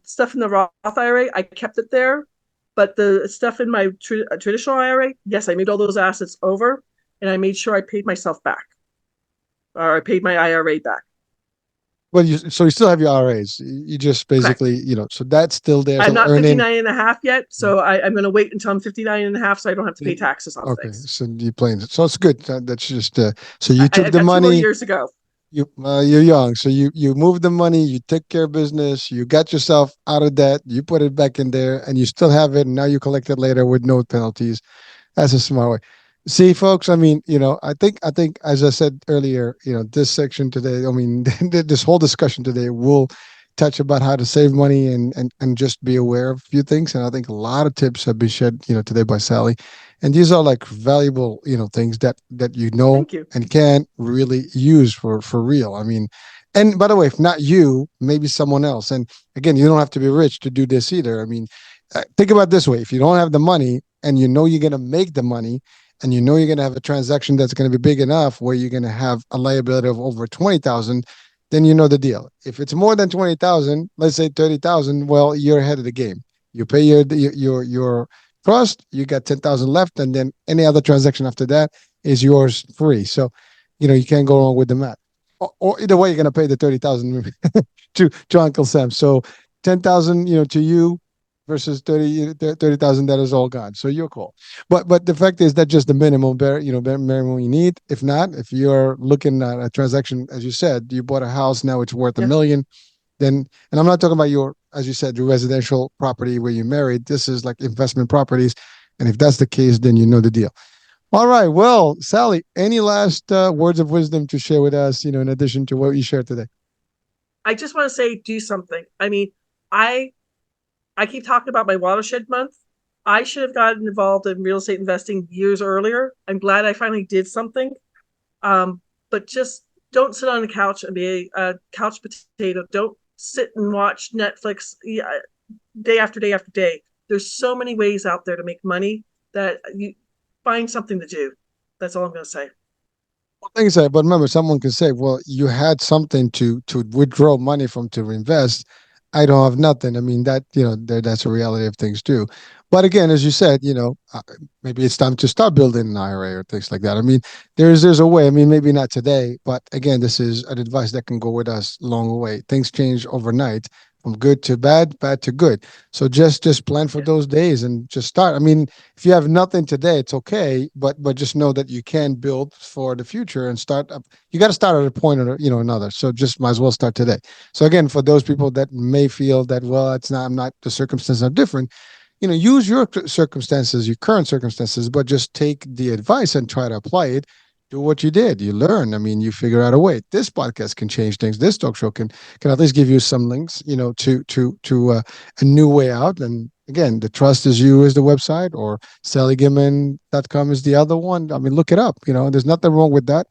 stuff in the Roth IRA. I kept it there, but the stuff in my traditional IRA, yes, I made all those assets over, and I made sure I paid myself back, or I paid my IRA back. Well, you still have your IRAs. You just Correct. basically, so that's still there, I'm still not earning. 59 and a half yet, so I'm going to wait until I'm 59 and a half so I don't have to pay taxes on Okay, things. so you playing it. So it's good. That's just so you took I've the got 2 more money. years to go. You're young, so you moved the money. You took care of business. You got yourself out of debt. You put it back in there, and you still have it. And now you collect it later with no penalties. That's a smart way. See, folks, I mean, I think, as I said earlier, this section today, I mean, this whole discussion today will touch about how to save money and just be aware of a few things. And I think a lot of tips have been shared, today by Sally. And these are like valuable, things that Thank you. and can really use for real. I mean, and by the way, if not you, maybe someone else. And again, you don't have to be rich to do this either. I mean, think about it this way: if you don't have the money and you know you're going to make the money and you know you're going to have a transaction that's going to be big enough where you're going to have a liability of over 20,000, then you know the deal. If it's more than 20,000, let's say 30,000, well, you're ahead of the game. You pay your trust, you got 10,000 left, and then any other transaction after that is yours free. So, you can't go wrong with the math. Or either way, you're going to pay the 30,000 to Uncle Sam. So 10,000, to you versus 30,000 that is all gone. So you're cool. But the fact is that just the minimum bare minimum you need. If not, if you're looking at a transaction, as you said, you bought a house, now it's worth a Yes. million, then, and I'm not talking about your, as you said, your residential property where you married. This is like investment properties. And if that's the case, then you know the deal. All right. Well, Sally, any last words of wisdom to share with us, in addition to what you shared today? I just want to say do something. I mean, I I keep talking about my watershed month. I should have gotten involved in real estate investing years earlier. I'm glad I finally did something. But just don't sit on the couch and be a couch potato. Don't sit and watch Netflix day after day after day. There's so many ways out there to make money that you find something to do. That's all I'm going to say. Things like, but remember, someone can say, "Well, you had something to withdraw money from to invest. I don't have nothing." I mean, that's a reality of things too. But again, as you said, maybe it's time to start building an IRA or things like that. I mean, there's a way. I mean, maybe not today, but again, this is an advice that can go with us long way. Things change overnight from good to bad, bad to good. So just plan for Yeah. those days and just start. I mean, if you have nothing today, it's okay, but just know that you can build for the future and start up. You got to start at a point or another. So just might as well start today. So again, for those people that may feel that, well, it's not, I'm not, the circumstances are different. Use your circumstances, your current circumstances, but just take the advice and try to apply it. Do what you did. You learn. I mean, you figure out a way. This podcast can change things. This talk show can at least give you some links, to a new way out. And again, the Trust is You is the website, or sallygimon.com is the other one. I mean, look it up. There's nothing wrong with that.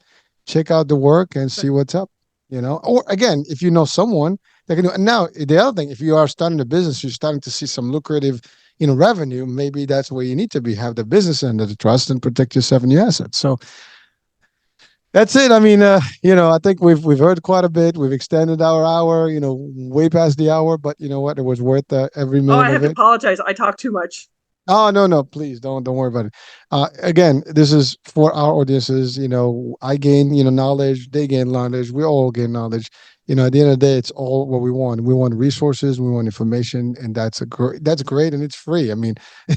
Check out the work and see what's up. Or again, if you know someone that can do. And now the other thing, if you are starting a business, you're starting to see some lucrative, revenue. Maybe that's where you need to be. Have the business end of the trust and protect yourself and your assets. So that's it. I mean, I think we've heard quite a bit. We've extended our hour, way past the hour, but you know what? It was worth every Oh, minute I of have to it. apologize. I talk too much. Oh no, no, please don't worry about it. Again, this is for our audiences. I gain knowledge, they gain knowledge, we all gain knowledge. At the end of the day, it's all what we want. We want resources, we want information, and that's great, and it's free. I mean,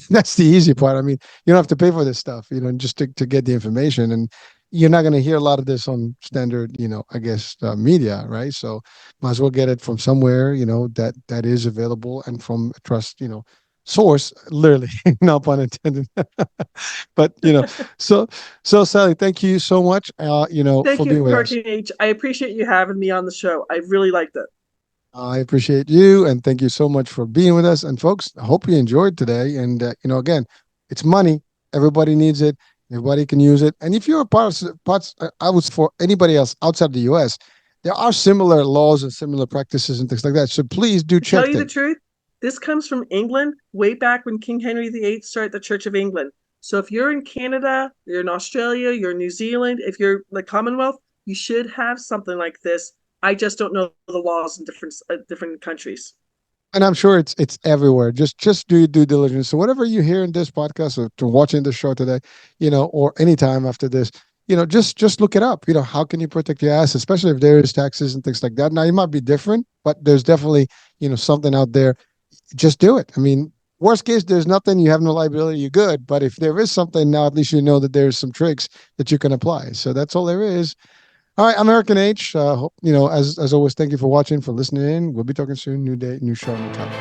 that's the easy part. I mean, you don't have to pay for this stuff, just to get the information, and you're not going to hear a lot of this on standard, I guess, media, right? So might as well get it from somewhere, that is available and from a trust, source, literally, no pun intended. But so so Sally, thank you so much, Thank for you, being with us. Hurricane H. I appreciate you having me on the show. I really liked it. I appreciate you, and thank you so much for being with us. And folks, I hope you enjoyed today. And again, it's money. Everybody needs it. Everybody can use it. And if you're a parts, I would for anybody else outside the U.S., there are similar laws and similar practices and things like that. So please do To tell check you the them. truth, this comes from England way back when King Henry VIII started the Church of England. So if you're in Canada, you're in Australia, you're in New Zealand, if you're the Commonwealth, you should have something like this. I just don't know the laws in different countries. And I'm sure it's everywhere. Just do your due diligence. So whatever you hear in this podcast or to watching this show today, or anytime after this, just look it up. How can you protect your ass, especially if there is taxes and things like that. Now it might be different, but there's definitely something out there. Just do it. I mean, worst case, there's nothing. You have no liability. You're good. But if there is something now, at least you know that there's some tricks that you can apply. So that's all there is. All right, American H. As always, thank you for watching, for listening in. We'll be talking soon. New day, new show, new topic.